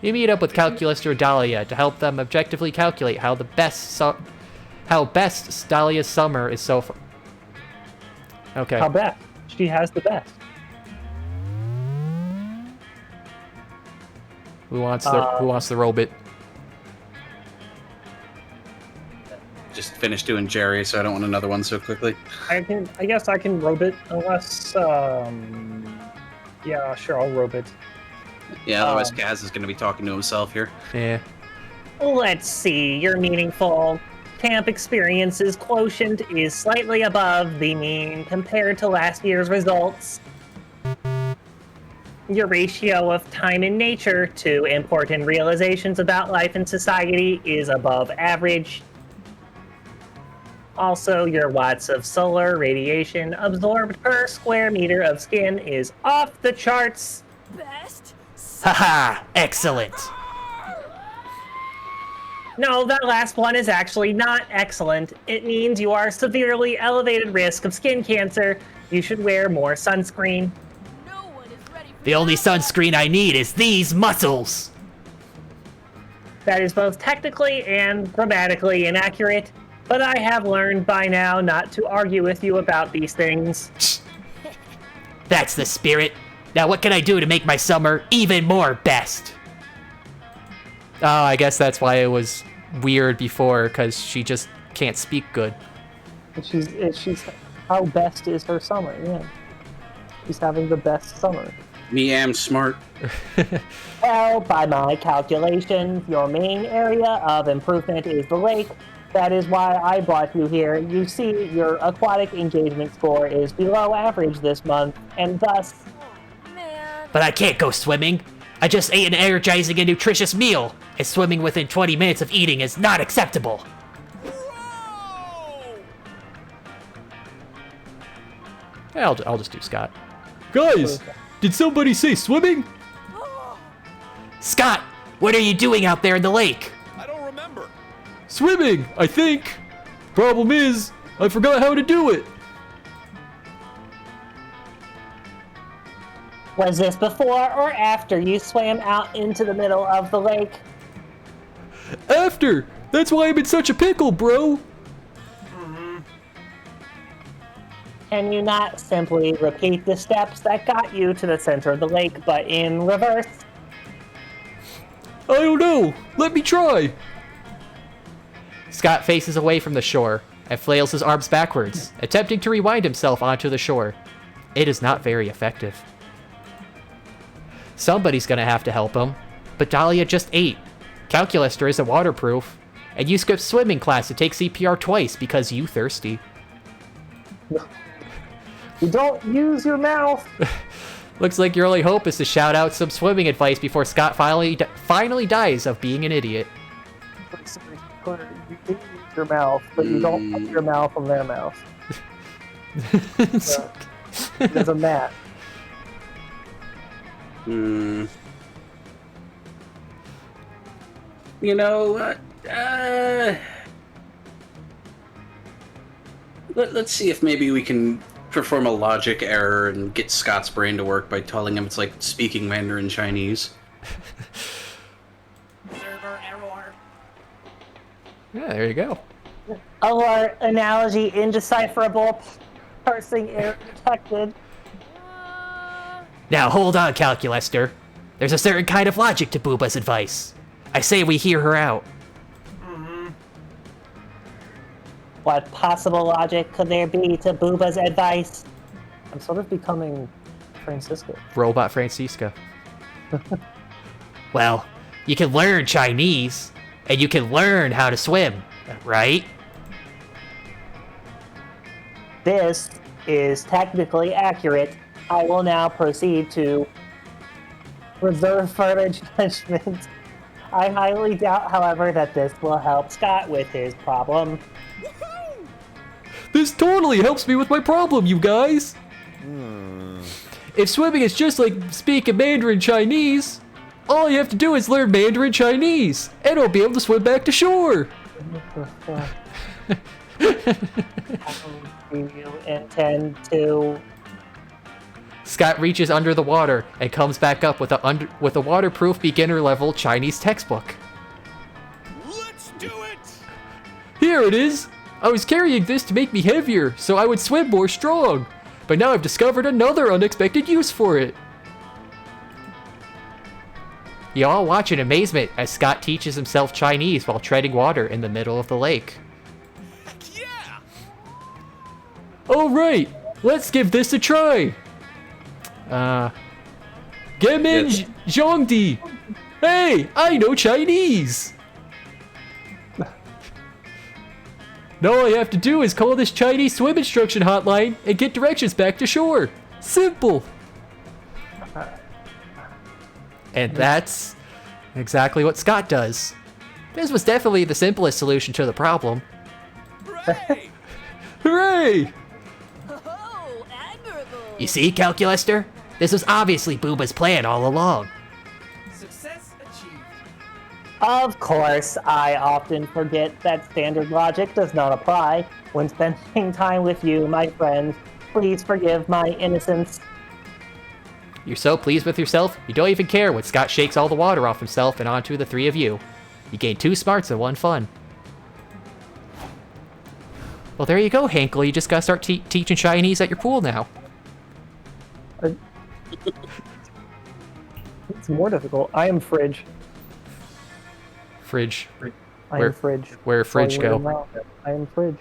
You meet up with Calculister Dahlia to help them objectively calculate how best Dahlia's summer is so far. Okay. How best? She has the best. Who wants the robot? Just finished doing Jerry, so I don't want another one so quickly. I guess I can robe it, unless, yeah, sure, I'll robe it. Yeah, otherwise Kaz is going to be talking to himself here. Yeah. Let's see, your meaningful camp experiences quotient is slightly above the mean compared to last year's results. Your ratio of time in nature to important realizations about life and society is above average. Also, your watts of solar radiation absorbed per square meter of skin is off the charts. Best? Haha! Excellent! No, that last one is actually not excellent. It means you are severely elevated risk of skin cancer. You should wear more sunscreen. No one is ready for The only sunscreen I need is these muscles! That is both technically and grammatically inaccurate, but I have learned by now not to argue with you about these things. That's the spirit. Now what can I do to make my summer even more best? Oh, I guess that's why it was weird before, because she just can't speak good. She's how best is her summer? Yeah, she's having the best summer. Me am smart. Well, by my calculations, your main area of improvement is the lake. That is why I brought you here. You see, your aquatic engagement score is below average this month, and thus... man. But I can't go swimming. I just ate an energizing and nutritious meal, and swimming within 20 minutes of eating is not acceptable. Yeah, I'll just do Scott. Guys, did somebody say swimming? Scott, what are you doing out there in the lake? I don't remember. Swimming, I think. Problem is, I forgot how to do it. Was this before or after you swam out into the middle of the lake? After! That's why I'm in such a pickle, bro! Can you not simply repeat the steps that got you to the center of the lake, but in reverse? I don't know. Let me try. Scott faces away from the shore. and flails his arms backwards, attempting to rewind himself onto the shore. It is not very effective. Somebody's gonna have to help him, but Dahlia just ate. Calculaster isn't waterproof, and you skipped swimming class to take CPR twice because you thirsty. You don't use your mouth. Looks like your only hope is to shout out some swimming advice before Scott finally dies of being an idiot. You do use your mouth, but you don't put your mouth on their mouth. So, there's a match. You know, let's see if maybe we can perform a logic error and get Scott's brain to work by telling him it's like speaking Mandarin Chinese. Server error. Yeah, there you go. Alert, analogy indecipherable, parsing error detected. Now hold on, Calculaster. There's a certain kind of logic to Booba's advice. I say we hear her out. What possible logic could there be to Booba's advice? I'm sort of becoming Francisco. Robot Francisca. Well, you can learn Chinese, and you can learn how to swim, right? This is technically accurate. I will now proceed to reserve further judgment. I highly doubt, however, that this will help Scott with his problem. This totally helps me with my problem, you guys! If swimming is just like speaking Mandarin Chinese, all you have to do is learn Mandarin Chinese, and I'll be able to swim back to shore! Do you intend to... Scott reaches under the water and comes back up with a waterproof beginner-level Chinese textbook. Let's do it! Here it is! I was carrying this to make me heavier, so I would swim more strong. But now I've discovered another unexpected use for it. You all watch in amazement as Scott teaches himself Chinese while treading water in the middle of the lake. Heck yeah! Alright, let's give this a try. Gemin Zhongdi. Hey, I know Chinese. Now all I have to do is call this Chinese swim instruction hotline and get directions back to shore. Simple. And that's exactly what Scott does. This was definitely the simplest solution to the problem. Hooray! Hooray! Oh, admirable. You see, Calculaster? This was obviously Booba's plan all along. Success achieved. Of course, I often forget that standard logic does not apply when spending time with you, my friends. Please forgive my innocence. You're so pleased with yourself, you don't even care when Scott shakes all the water off himself and onto the three of you. You gain 2 smarts and 1 fun. Well, there you go, Hinkle. You just gotta start teaching Chinese at your pool now. It's more difficult. I am Fridge. Fridge. I am Fridge. Where Fridge All the way go? around it. I am Fridge.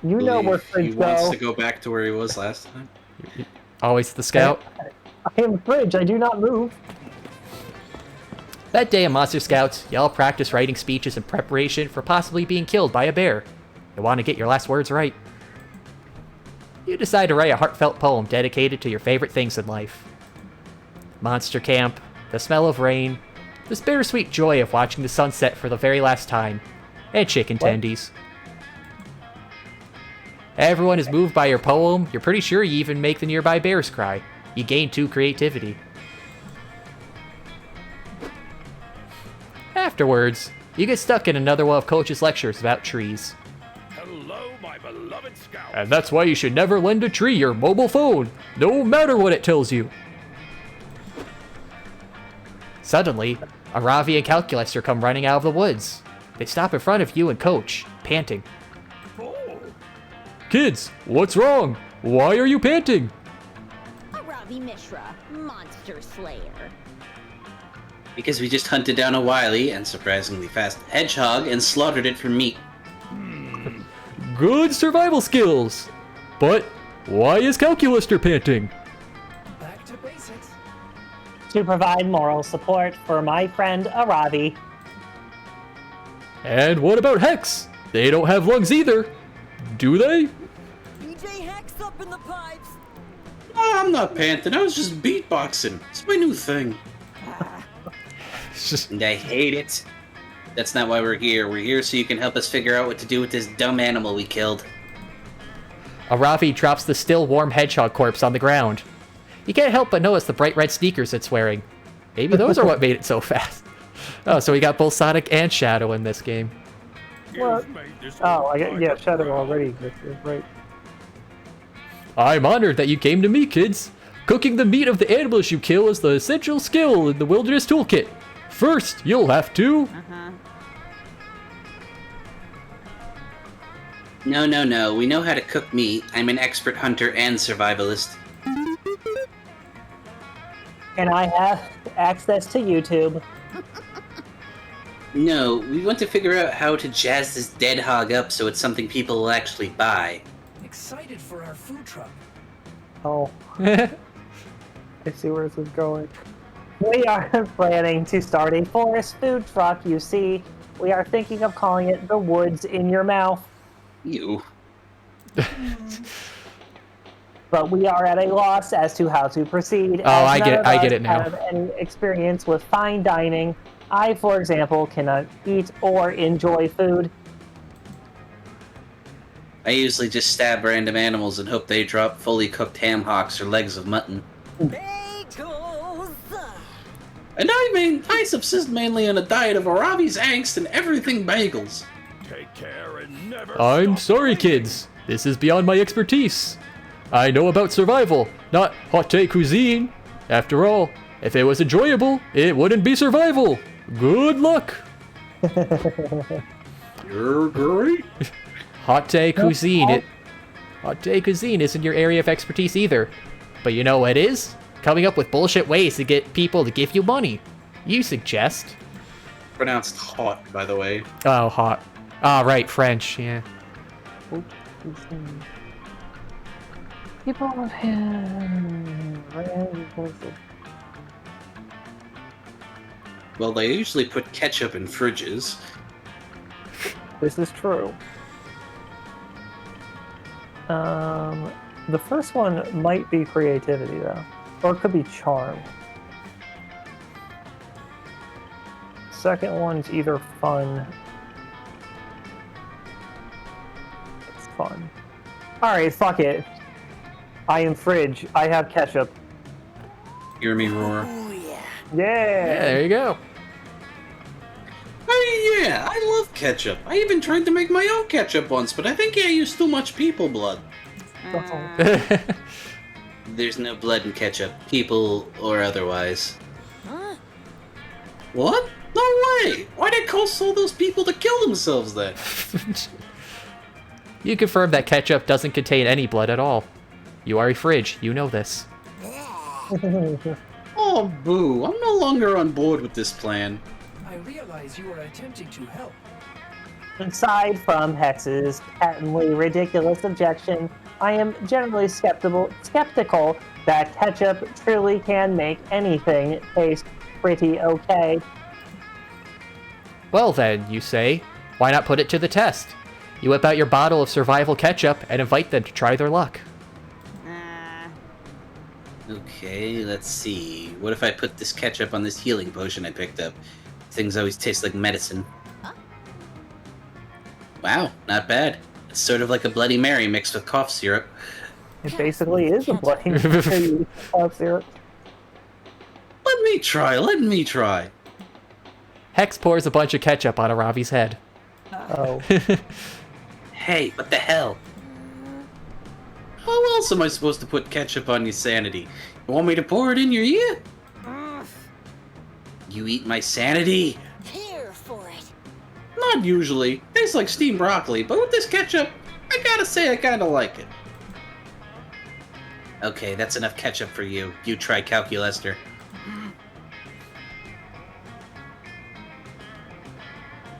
You know where He Fridge wants go. to go back to where he was last time. Always the scout. I am Fridge. I do not move. That day in Monster Scouts, y'all practice writing speeches in preparation for possibly being killed by a bear. You want to get your last words right. You decide to write a heartfelt poem dedicated to your favorite things in life. Monster camp, the smell of rain, this bittersweet joy of watching the sunset for the very last time, and chicken tendies. Everyone is moved by your poem. You're pretty sure you even make the nearby bears cry. You gain 2 creativity. Afterwards, you get stuck in another one of Coach's lectures about trees. Hello, my beloved scout. And that's why you should never lend a tree your mobile phone, no matter what it tells you. Suddenly, a Ravi and Calculaster come running out of the woods. They stop in front of you and Coach, panting. Oh, Kids, what's wrong? Why are you panting? Ravi Mishra, monster slayer. Because we just hunted down a wily and surprisingly fast hedgehog and slaughtered it for meat. Good survival skills. But why is Calculister panting? Back to basics. To provide moral support for my friend Aravi. And what about Hex? They don't have lungs either. Do they? BJ Hex up in the pipes. Oh, I'm not panting. I was just beatboxing. It's my new thing. It's just And I hate it. That's not why we're here. We're here so you can help us figure out what to do with this dumb animal we killed. Aravi drops the still warm hedgehog corpse on the ground. You can't help but notice the bright red sneakers it's wearing. Maybe those are what made it so fast. Oh, so we got both Sonic and Shadow in this game. What? Oh, I get, yeah, Shadow already existed, right. I'm honored that you came to me, kids. Cooking the meat of the animals you kill is the essential skill in the Wilderness Toolkit. First, you'll have to... No. We know how to cook meat. I'm an expert hunter and survivalist. And I have access to YouTube. No, we want to figure out how to jazz this dead hog up so it's something people will actually buy. Excited for our food truck. Oh, I see where this is going. We are planning to start a forest food truck, you see. We are thinking of calling it the Woods in Your Mouth. You. But we are at a loss as to how to proceed. Oh, I as get none it- of I us get it now. Have any experience with fine dining. I, for example, cannot eat or enjoy food. I usually just stab random animals and hope they drop fully cooked ham hocks or legs of mutton. Bagels. And I subsist mainly on a diet of Arabi's angst and everything bagels. Take care and never I'm stop sorry, kids. This is beyond my expertise. I know about survival, not haute cuisine. After all, if it was enjoyable, it wouldn't be survival. Good luck. You're great. Haute cuisine. Haute cuisine isn't your area of expertise either. But you know what is? Coming up with bullshit ways to get people to give you money. You suggest. Pronounced hot, by the way. Oh, hot. Ah, right, French, yeah. People Well, they usually put ketchup in fridges. This is true. The first one might be creativity, though. Or it could be charm. Second one's either fun. It's fun. Alright, fuck it. I am fridge. I have ketchup. Hear me roar. Oh yeah. Yeah, Yeah! there you go. Oh yeah, I love ketchup. I even tried to make my own ketchup once, but I think I used too much people blood. There's no blood in ketchup, people or otherwise. Huh? What? No way! Why'd it cost all those people to kill themselves then? You confirm that ketchup doesn't contain any blood at all. You are a fridge, you know this. Oh boo, I'm no longer on board with this plan. I realize you are attempting to help. Aside from Hex's patently ridiculous objection, I am generally skeptical that ketchup truly can make anything taste pretty okay. Well then, you say, why not put it to the test? You whip out your bottle of survival ketchup and invite them to try their luck. Okay, let's see. What if I put this ketchup on this healing potion I picked up? Things always taste like medicine. Wow, not bad. It's sort of like a Bloody Mary mixed with cough syrup. It basically is a Bloody Mary cough syrup. Let me try. Hex pours a bunch of ketchup on Aravi's head. Oh. Hey, what the hell? How else am I supposed to put ketchup on your sanity? You want me to pour it in your ear? You eat my sanity? Here for it. Not usually. Tastes like steamed broccoli, but with this ketchup, I gotta say I kinda like it. Okay, that's enough ketchup for you. You try Calculester.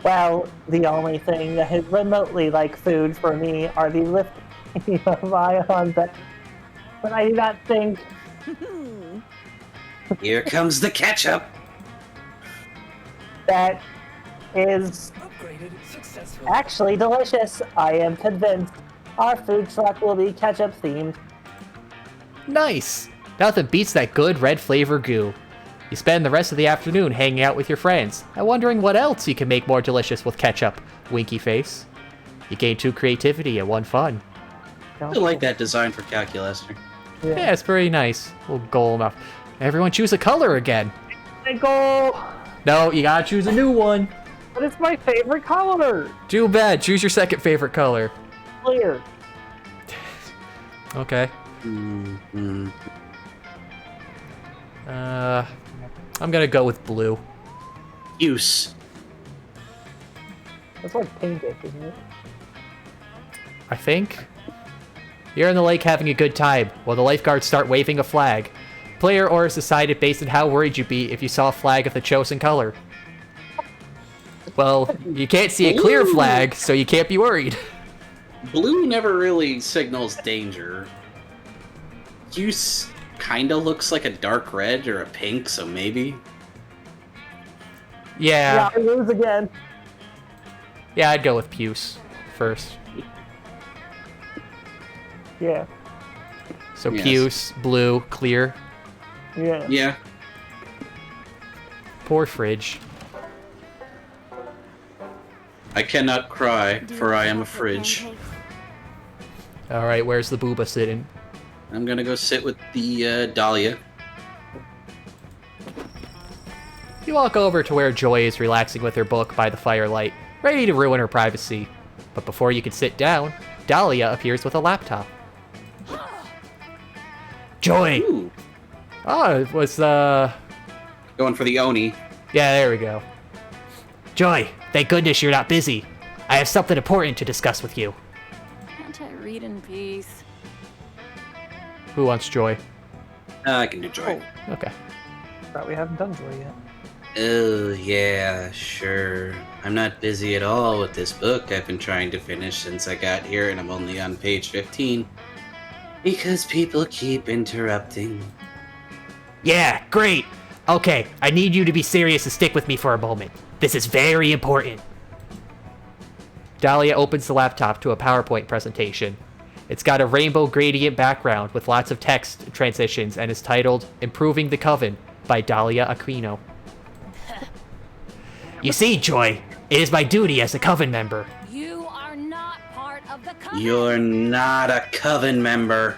Well, the only thing that is remotely like food for me are the lifting of ions, but I do not think Here comes the ketchup. that is Upgraded successfully. actually delicious. I am convinced our food truck will be ketchup themed. Nice! Nothing beats that good red flavor goo. You spend the rest of the afternoon hanging out with your friends and wondering what else you can make more delicious with ketchup, winky face. You gain 2 creativity and 1 fun. I like that design for calculus. Yeah, it's pretty nice. Little goal enough. Everyone choose a color again. I go. No, you gotta choose a new one. But it's my favorite color. Too bad. Choose your second favorite color. Clear. Okay. Mm-hmm. I'm gonna go with blue. Use. That's like pinkish, isn't it? I think. You're in the lake having a good time while the lifeguards start waving a flag. Player or is decided based on how worried you'd be if you saw a flag of the chosen color. Well, you can't see a clear Ooh. flag, so you can't be worried. Blue never really signals danger. Use kinda looks like a dark red or a pink, so maybe. Yeah, I lose again. yeah, I'd go with puce first. Yeah. So Yes. puce, blue, clear. Yeah. Yeah. Poor fridge. I cannot cry, Do for I am a chocolate fridge. pancakes? All right, where's the booba sitting? I'm gonna go sit with the Dahlia. You walk over to where Joy is relaxing with her book by the firelight, ready to ruin her privacy. But before you can sit down, Dahlia appears with a laptop. Joy! Ooh, Oh, it was, going for the Oni. yeah, there we go. Joy, thank goodness you're not busy. I have something important to discuss with you. Can't I read in peace? Who wants Joy? I can do Joy. Okay. Thought we haven't done Joy yet. Oh, yeah, sure. I'm not busy at all with this book I've been trying to finish since I got here, and I'm only on page 15. Because people keep interrupting. Yeah, great. Okay, I need you to be serious and stick with me for a moment. This is very important. Dahlia opens the laptop to a PowerPoint presentation. It's got a rainbow gradient background with lots of text transitions and is titled Improving the Coven by Dahlia Aquino. You see, Joy, it is my duty as a Coven member. You are not part of the coven. You're not a coven member.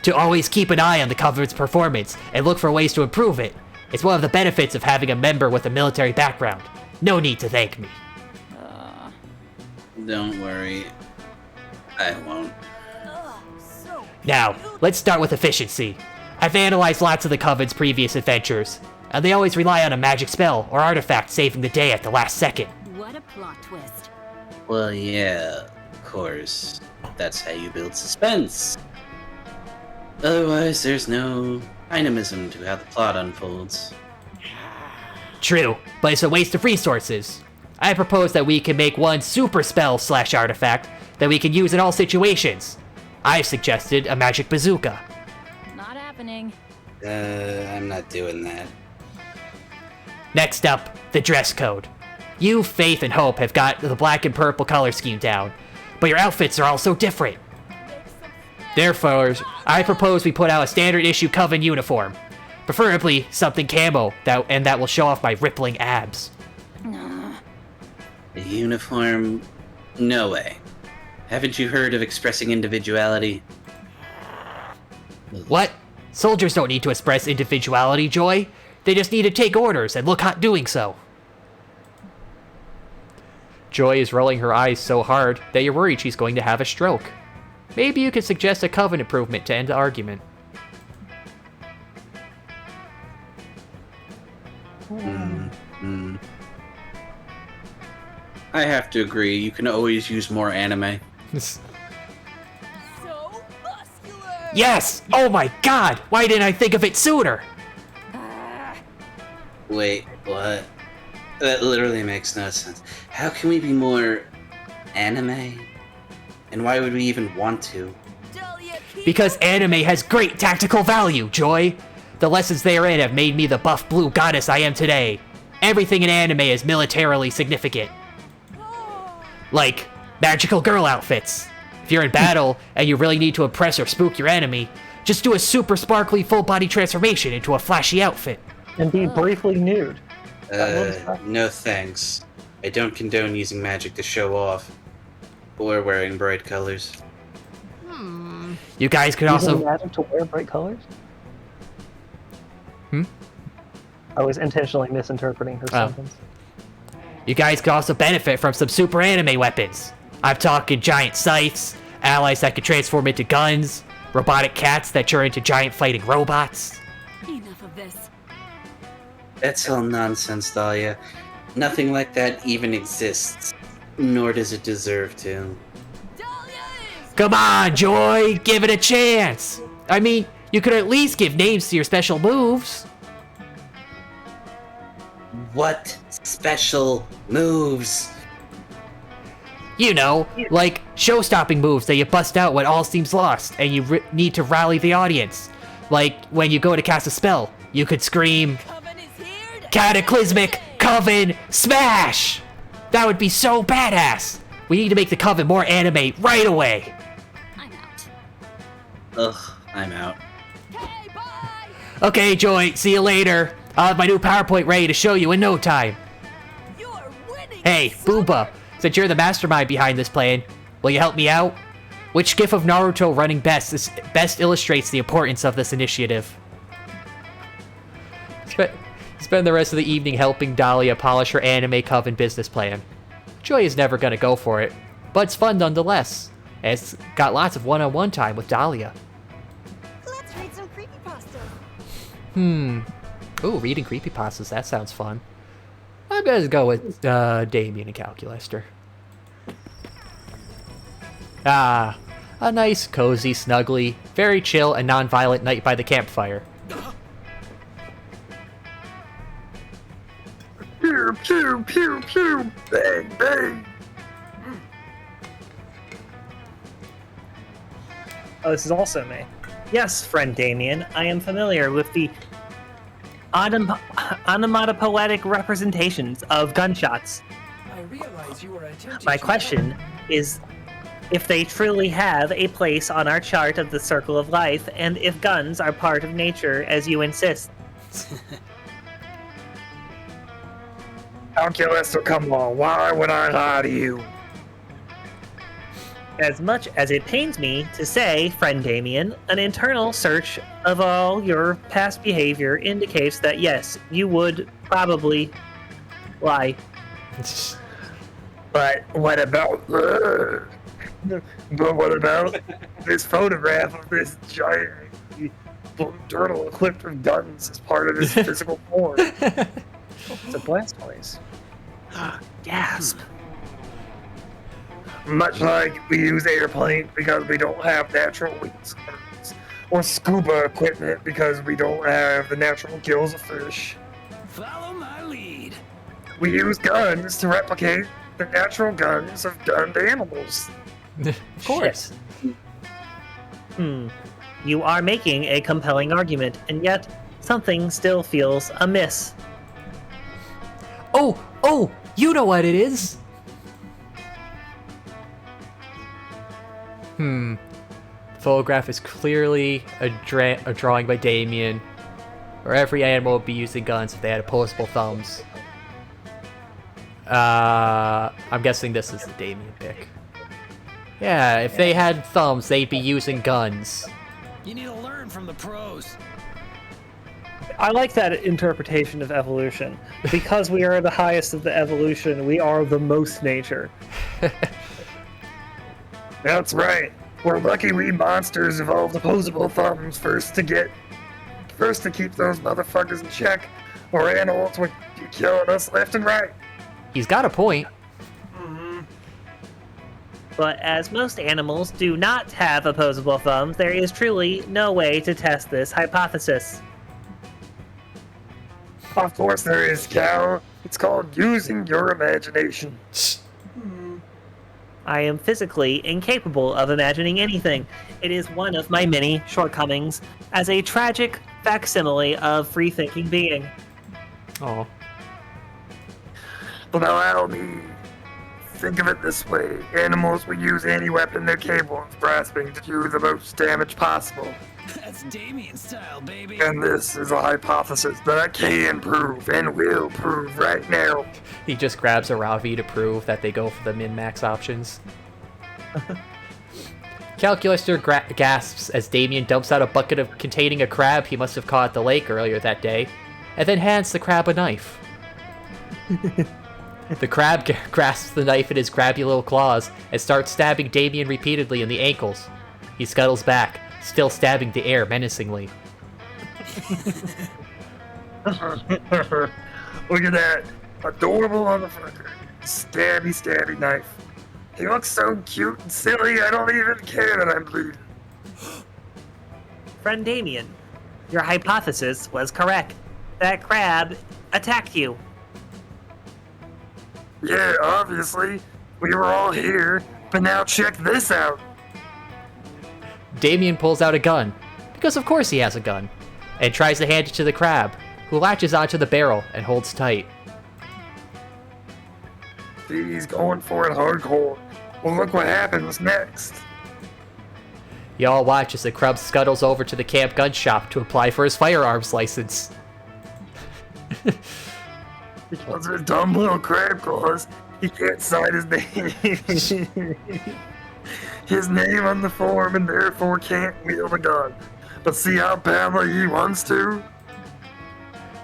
To always keep an eye on the Coven's performance and look for ways to improve it. It's one of the benefits of having a member with a military background. No need to thank me. Don't worry. I won't. Now, let's start with efficiency. I've analyzed lots of the Coven's previous adventures, and they always rely on a magic spell or artifact saving the day at the last second. What a plot twist. Well, yeah, of course. That's how you build suspense. Otherwise, there's no dynamism to how the plot unfolds. True, but it's a waste of resources. I propose that we can make one super spell / artifact that we can use in all situations. I've suggested a magic bazooka. Not happening. I'm not doing that. Next up, the dress code. You, Faith, and Hope have got the black and purple color scheme down, but your outfits are all so different. Therefore, I propose we put out a standard issue Coven uniform, preferably something camo that will show off my rippling abs. A uniform? No way. Haven't you heard of expressing individuality? What? Soldiers don't need to express individuality, Joy. They just need to take orders and look hot doing so. Joy is rolling her eyes so hard that you're worried she's going to have a stroke. Maybe you could suggest a Coven improvement to end the argument. I have to agree, you can always use more anime. So muscular. Yes! Oh my god! Why didn't I think of it sooner? Wait, what? That literally makes no sense. How can we be more anime? And why would we even want to? Because anime has great tactical value, Joy. The lessons therein have made me the buff blue goddess I am today. Everything in anime is militarily significant. Like, magical girl outfits. If you're in battle and you really need to impress or spook your enemy, just do a super sparkly full body transformation into a flashy outfit. And be briefly nude. No thanks. I don't condone using magic to show off. Or wearing bright colors. You guys could Using also... magic to wear bright colors? Hmm? I was intentionally misinterpreting her sentence. You guys could also benefit from some super anime weapons. I'm talking giant scythes, allies that could transform into guns, robotic cats that turn into giant fighting robots. Enough of this. That's all nonsense, Dahlia. Nothing like that even exists. Nor does it deserve to. Come on, Joy, give it a chance. I mean, you could at least give names to your special moves. What special moves? You know, like show-stopping moves that you bust out when all seems lost and you need to rally the audience. Like when you go to cast a spell, you could scream, Cataclysmic Coven Smash! That would be so badass! We need to make the Coven more anime right away! I'm out. Ugh, I'm out. Hey, bye! Okay, Joy, see you later. I'll have my new PowerPoint ready to show you in no time. You're winning. Hey, Booba, since you're the mastermind behind this plan, will you help me out? Which gif of Naruto running best illustrates the importance of this initiative? Spend the rest of the evening helping Dahlia polish her anime coven business plan. Joy is never gonna go for it, but it's fun nonetheless. And it's got lots of one-on-one time with Dahlia. Let's read some creepypastas. Ooh, reading creepypastas, that sounds fun. I'm gonna go with Damien and Calculaster. Ah, a nice, cozy, snuggly, very chill and non-violent night by the campfire. Pew, pew, pew, pew, bang, bang. Oh, this is also me. Yes, friend Damien, I am familiar with the onomatopoetic representations of gunshots. I realize you are attempting My to- question is if they truly have a place on our chart of the circle of life, and if guns are part of nature as you insist. Calculus, come on, why would I lie to you? As much as it pains me to say, friend Damien, an internal search of all your past behavior indicates that yes, you would probably lie. But what about this photograph of this giant blue turtle equipped with guns as part of his physical form? It's a Blastoise. Gasp. Much like we use airplanes because we don't have natural wings, or scuba equipment because we don't have the natural gills of fish. Follow my lead. We use guns to replicate the natural guns of gunned animals. Of course. You are making a compelling argument, and yet something still feels amiss. Oh, you know what it is. The photograph is clearly a drawing by Damien, where every animal would be using guns if they had opposable thumbs. I'm guessing this is the Damien pick. Yeah, if they had thumbs, they'd be using guns. You need to learn from the pros. I like that interpretation of evolution. Because we are the highest of the evolution, we are the most nature. That's right. We're lucky we monsters evolved opposable thumbs first to keep those motherfuckers in check, or animals would be killing us left and right. He's got a point. But as most animals do not have opposable thumbs, there is truly no way to test this hypothesis. Of course there is, Cal. It's called using your imagination. I am physically incapable of imagining anything. It is one of my many shortcomings as a tragic facsimile of free-thinking being. Oh. But allow me. Think of it this way. Animals will use any weapon they're capable of grasping to do the most damage possible. That's Damien style, baby. And this is a hypothesis that I can prove and will prove right now. He just grabs a Ravi to prove that they go for the min-max options. Calculator gasps as Damien dumps out a bucket containing a crab he must have caught at the lake earlier that day, and then hands the crab a knife. The crab grasps the knife in his grabby little claws and starts stabbing Damien repeatedly in the ankles. He scuttles back, still stabbing the air menacingly. Look at that. Adorable motherfucker. Stabby knife. He looks so cute and silly, I don't even care that I'm bleeding. Friend Damien, your hypothesis was correct. That crab attacked you. Yeah, obviously. We were all here, but now check this out. Damien pulls out a gun, because of course he has a gun, and tries to hand it to the crab, who latches onto the barrel and holds tight. He's going for it hardcore. Well, look what happens next. Y'all watch as the crab scuttles over to the camp gun shop to apply for his firearms license. Because of his dumb little crab claws, he can't sign his name. His name on the form, and therefore can't wield a gun. But see how badly he wants to?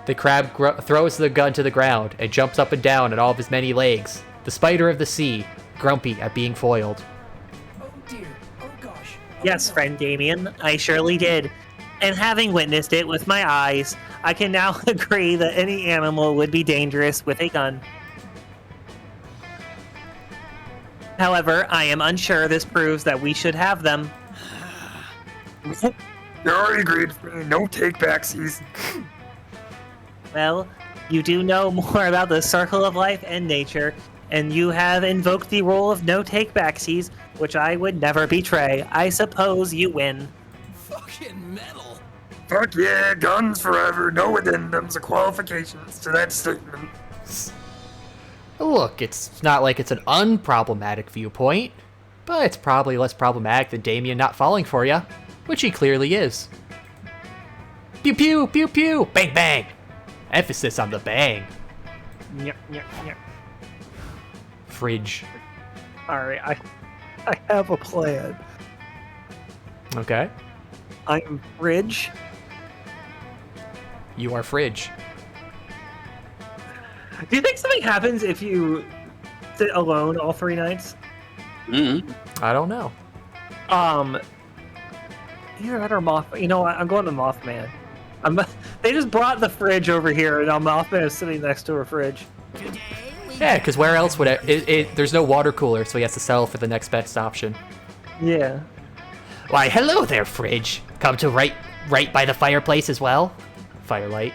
The crab throws the gun to the ground and jumps up and down on all of his many legs, the spider of the sea, grumpy at being foiled. Oh dear. Oh gosh. Yes, friend Damien, I surely did. And having witnessed it with my eyes, I can now agree that any animal would be dangerous with a gun. However, I am unsure this proves that we should have them. You already agreed for me, no take-backsies. Well, you do know more about the circle of life and nature, and you have invoked the rule of no take-backsies, which I would never betray. I suppose you win. Fucking metal. Fuck yeah, guns forever, no addendums or qualifications to that statement. Look, it's not like it's an unproblematic viewpoint, but it's probably less problematic than Damien not falling for ya, which he clearly is. Pew pew, pew pew, bang bang. Emphasis on the bang. Yep. Fridge. Alright, I have a plan. Okay. I'm Fridge. You are Fridge. Do you think something happens if you sit alone all 3 nights? I don't know. Either that or Moth. You know what? I'm going to Mothman. They just brought the fridge over here, and now Mothman is sitting next to a fridge. Yeah, because where else would it? There's no water cooler, so he has to settle for the next best option. Yeah. Why, hello there, Fridge. Come to right by the fireplace as well? Firelight.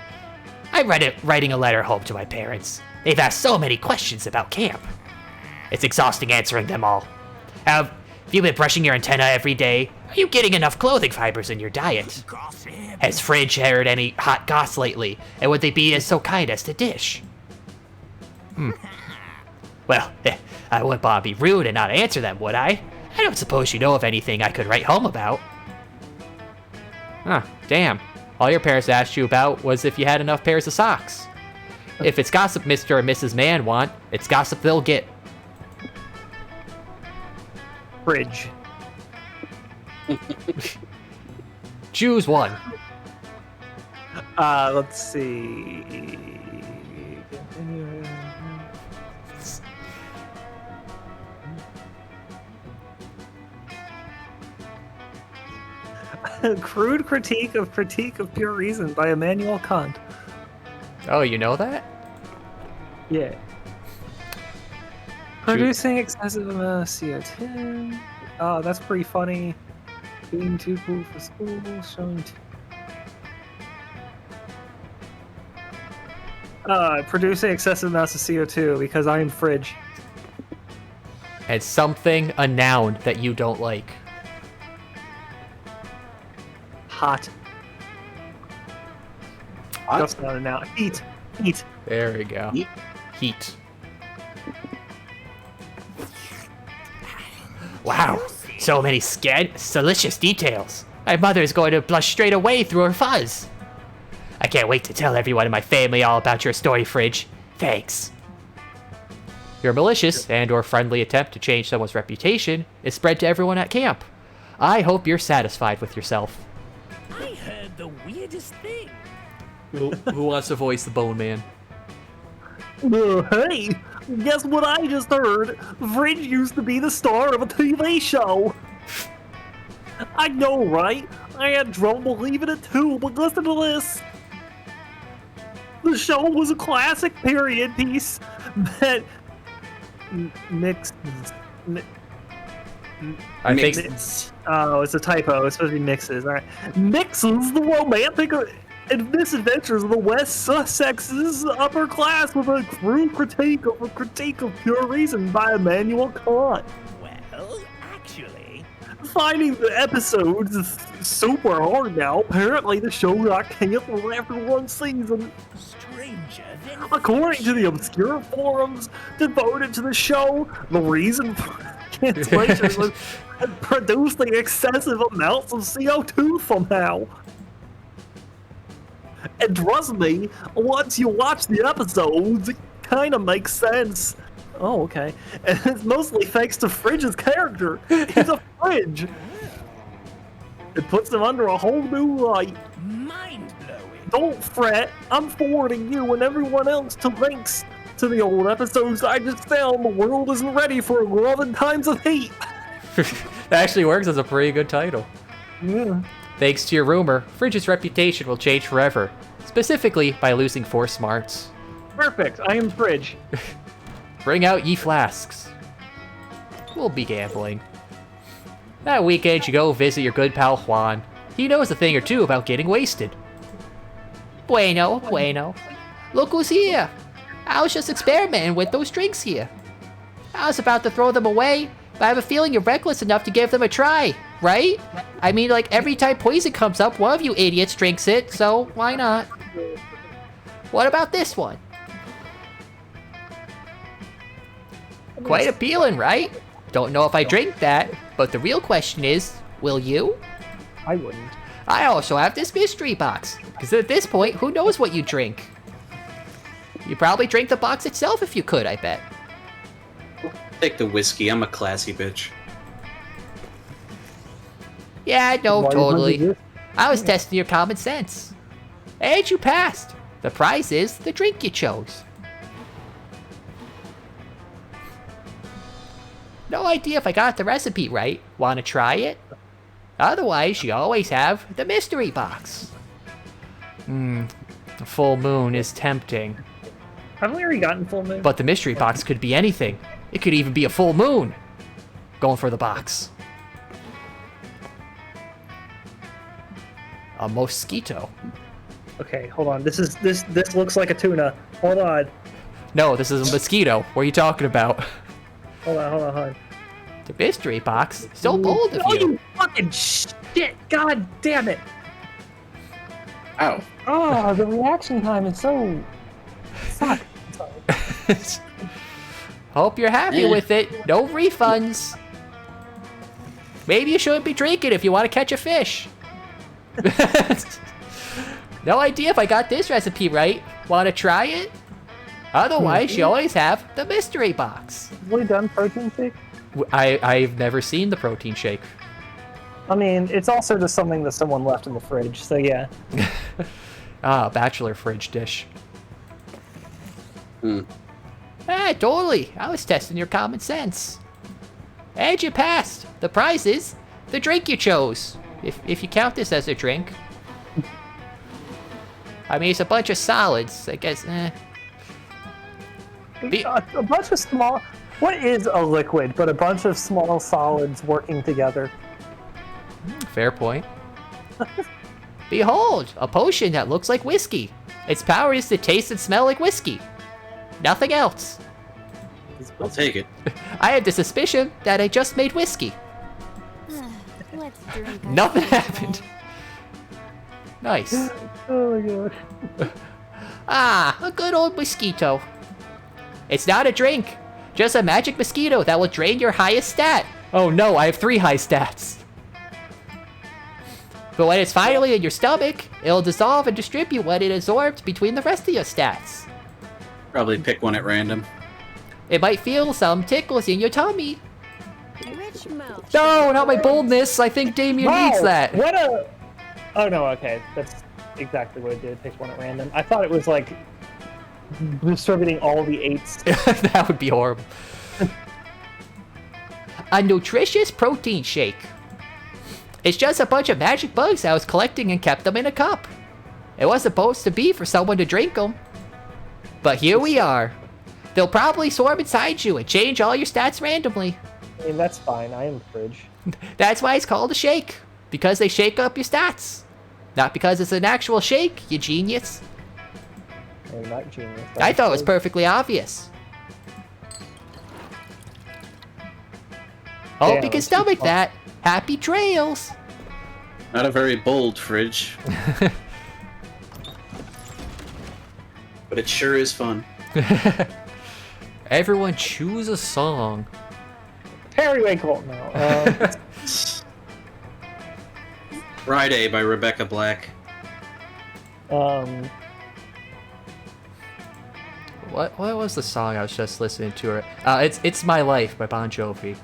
I'm writing a letter home to my parents. They've asked so many questions about camp. It's exhausting answering them all. Have you been brushing your antenna every day? Are you getting enough clothing fibers in your diet? Has Fridge heard any hot goss lately? And would they be so kind as to dish? Well, I wouldn't want to be rude and not answer them, would I? I don't suppose you know of anything I could write home about. Huh, damn. All your parents asked you about was if you had enough pairs of socks. If it's gossip Mr. and Mrs. Man want, it's gossip they'll get. Fridge. Choose one. Let's see. Crude Critique of Pure Reason by Immanuel Kant. Oh, you know that? Yeah. Producing excessive amount of CO2. Oh, that's pretty funny. Being too cool for school. Showing. Producing excessive amounts of CO2 because I am fridge. And something, a noun that you don't like. Hot. Hot? That's not a noun. Heat. Heat. There we go. Heat? Heat. Wow, so many delicious details. My mother is going to blush straight away through her fuzz. I can't wait to tell everyone in my family all about your story, Fridge. Thanks. Your malicious and or friendly attempt to change someone's reputation is spread to everyone at camp. I hope you're satisfied with yourself. I heard the weirdest thing. Who wants to voice the Bone Man? Hey, guess what I just heard? Fridge used to be the star of a TV show. I know, right? I had trouble believing it too, but listen to this. The show was a classic period piece that mixes. I think Oh, it's a typo. It's supposed to be mixes. All right, mixes the romantic and misadventures of the West Sussex's upper class with a crude critique of pure reason by Immanuel Kant. Well, actually, Finding the episodes is super hard now. Apparently, the show got canceled after one season. stranger than According to the obscure forums devoted to the show, the reason for cancellation was producing excessive amounts of CO2 somehow. And trust me, once you watch the episodes, it kind of makes sense. Oh, okay. And it's mostly thanks to Fridge's character. He's a fridge. It puts him under a whole new light. mind-blowing. Don't fret, I'm forwarding you and everyone else to links to the old episodes I just found. The world isn't ready for 11 times of heat. that actually works as a pretty good title. Yeah. Thanks to your rumor, Fridge's reputation will change forever, specifically by losing 4 smarts. Perfect, I am Fridge. Bring out ye flasks. We'll be gambling. That weekend you go visit your good pal Juan. He knows a thing or two about getting wasted. Bueno, bueno. Look who's here. I was just experimenting with those drinks here. I was about to throw them away, but I have a feeling you're reckless enough to give them a try, right? I mean, like, every time poison comes up, one of you idiots drinks it, so why not? What about this one? Quite appealing, right? Don't know if I drink that, but the real question is, will you? I wouldn't. I also have this mystery box, because at this point, who knows what you drink? You probably drink the box itself if you could, I bet. Take the whiskey. I'm a classy bitch. Yeah, no, Why totally. would you? I was testing your common sense. And you passed. The prize is the drink you chose. No idea if I got the recipe right. Want to try it? Otherwise, you always have the mystery box. The full moon is tempting. Haven't we already gotten full moon? But the mystery box could be anything. It could even be a full moon. Going for the box. A mosquito. Okay, hold on. This looks like a tuna. Hold on. No, this is a mosquito. What are you talking about? Hold on. The mystery box? So bold of Oh, you. you fucking shit! God damn it! Ow. Oh, the reaction time is so... Fuck. Hope you're happy with it. No refunds. Maybe you shouldn't be drinking if you want to catch a fish. No idea if I got this recipe right. Want to try it? Otherwise, you always have the mystery box. Have we done protein shake? I've never seen the protein shake. I mean, it's also just something that someone left in the fridge, so yeah. Bachelor fridge dish. Hmm. Totally. I was testing your common sense. And you passed. The prize is the drink you chose. If you count this as a drink. I mean, it's a bunch of solids. I guess, A bunch of small... What is a liquid but a bunch of small solids working together? Fair point. Behold, a potion that looks like whiskey. Its power is to taste and smell like whiskey. Nothing else. I'll take it. I had the suspicion that I just made whiskey. Let's drink. our Nothing tea happened. today. Nice. Oh my god. Ah, a good old mosquito. It's not a drink, just a magic mosquito that will drain your highest stat. Oh no, I have 3 high stats. But when it's finally in your stomach, it'll dissolve and distribute what it absorbed between the rest of your stats. Probably pick one at random. It might feel some tickles in your tummy. Rich mouth. No, not my boldness. I think Damien needs that. What a... Oh no, okay. That's exactly what it did. Pick one at random. I thought it was like distributing all the 8s. That would be horrible. A nutritious protein shake. It's just a bunch of magic bugs I was collecting and kept them in a cup. It was supposed to be for someone to drink them. But here we are. They'll probably swarm inside you and change all your stats randomly. I mean, that's fine. I am fridge. That's why it's called a shake. Because they shake up your stats. Not because it's an actual shake, you genius. I'm not genius. I thought it was perfectly obvious. Hope you can stomach that. Happy trails. Not a very bold fridge. But it sure is fun. Everyone choose a song. Periwinkle. No. Friday by Rebecca Black. Um. What was the song I was just listening to? It's My Life by Bon Jovi.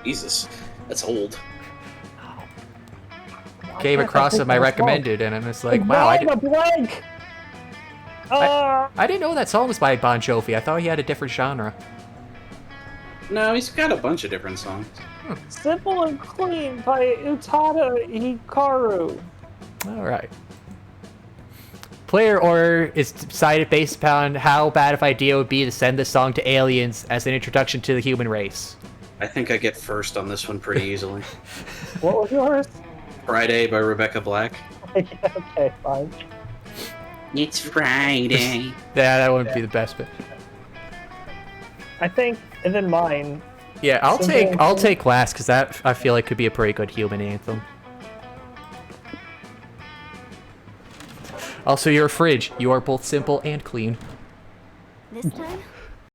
Jesus, that's old. Came across them, I recommended, and I'm just like, wow, I didn't know that song was by Bon Jovi. I thought he had a different genre. No, he's got a bunch of different songs. Simple and Clean by Utada Hikaru. All right. Player order is decided based upon how bad of an idea it would be to send this song to aliens as an introduction to the human race. I think I get first on this one pretty easily. What was yours? Friday by Rebecca Black. Okay, fine. It's Friday. Yeah, that wouldn't be the best bit. I think, and then mine. Yeah, I'll take last because that I feel like could be a pretty good human anthem. Also, you're a fridge. You are both simple and clean. This time,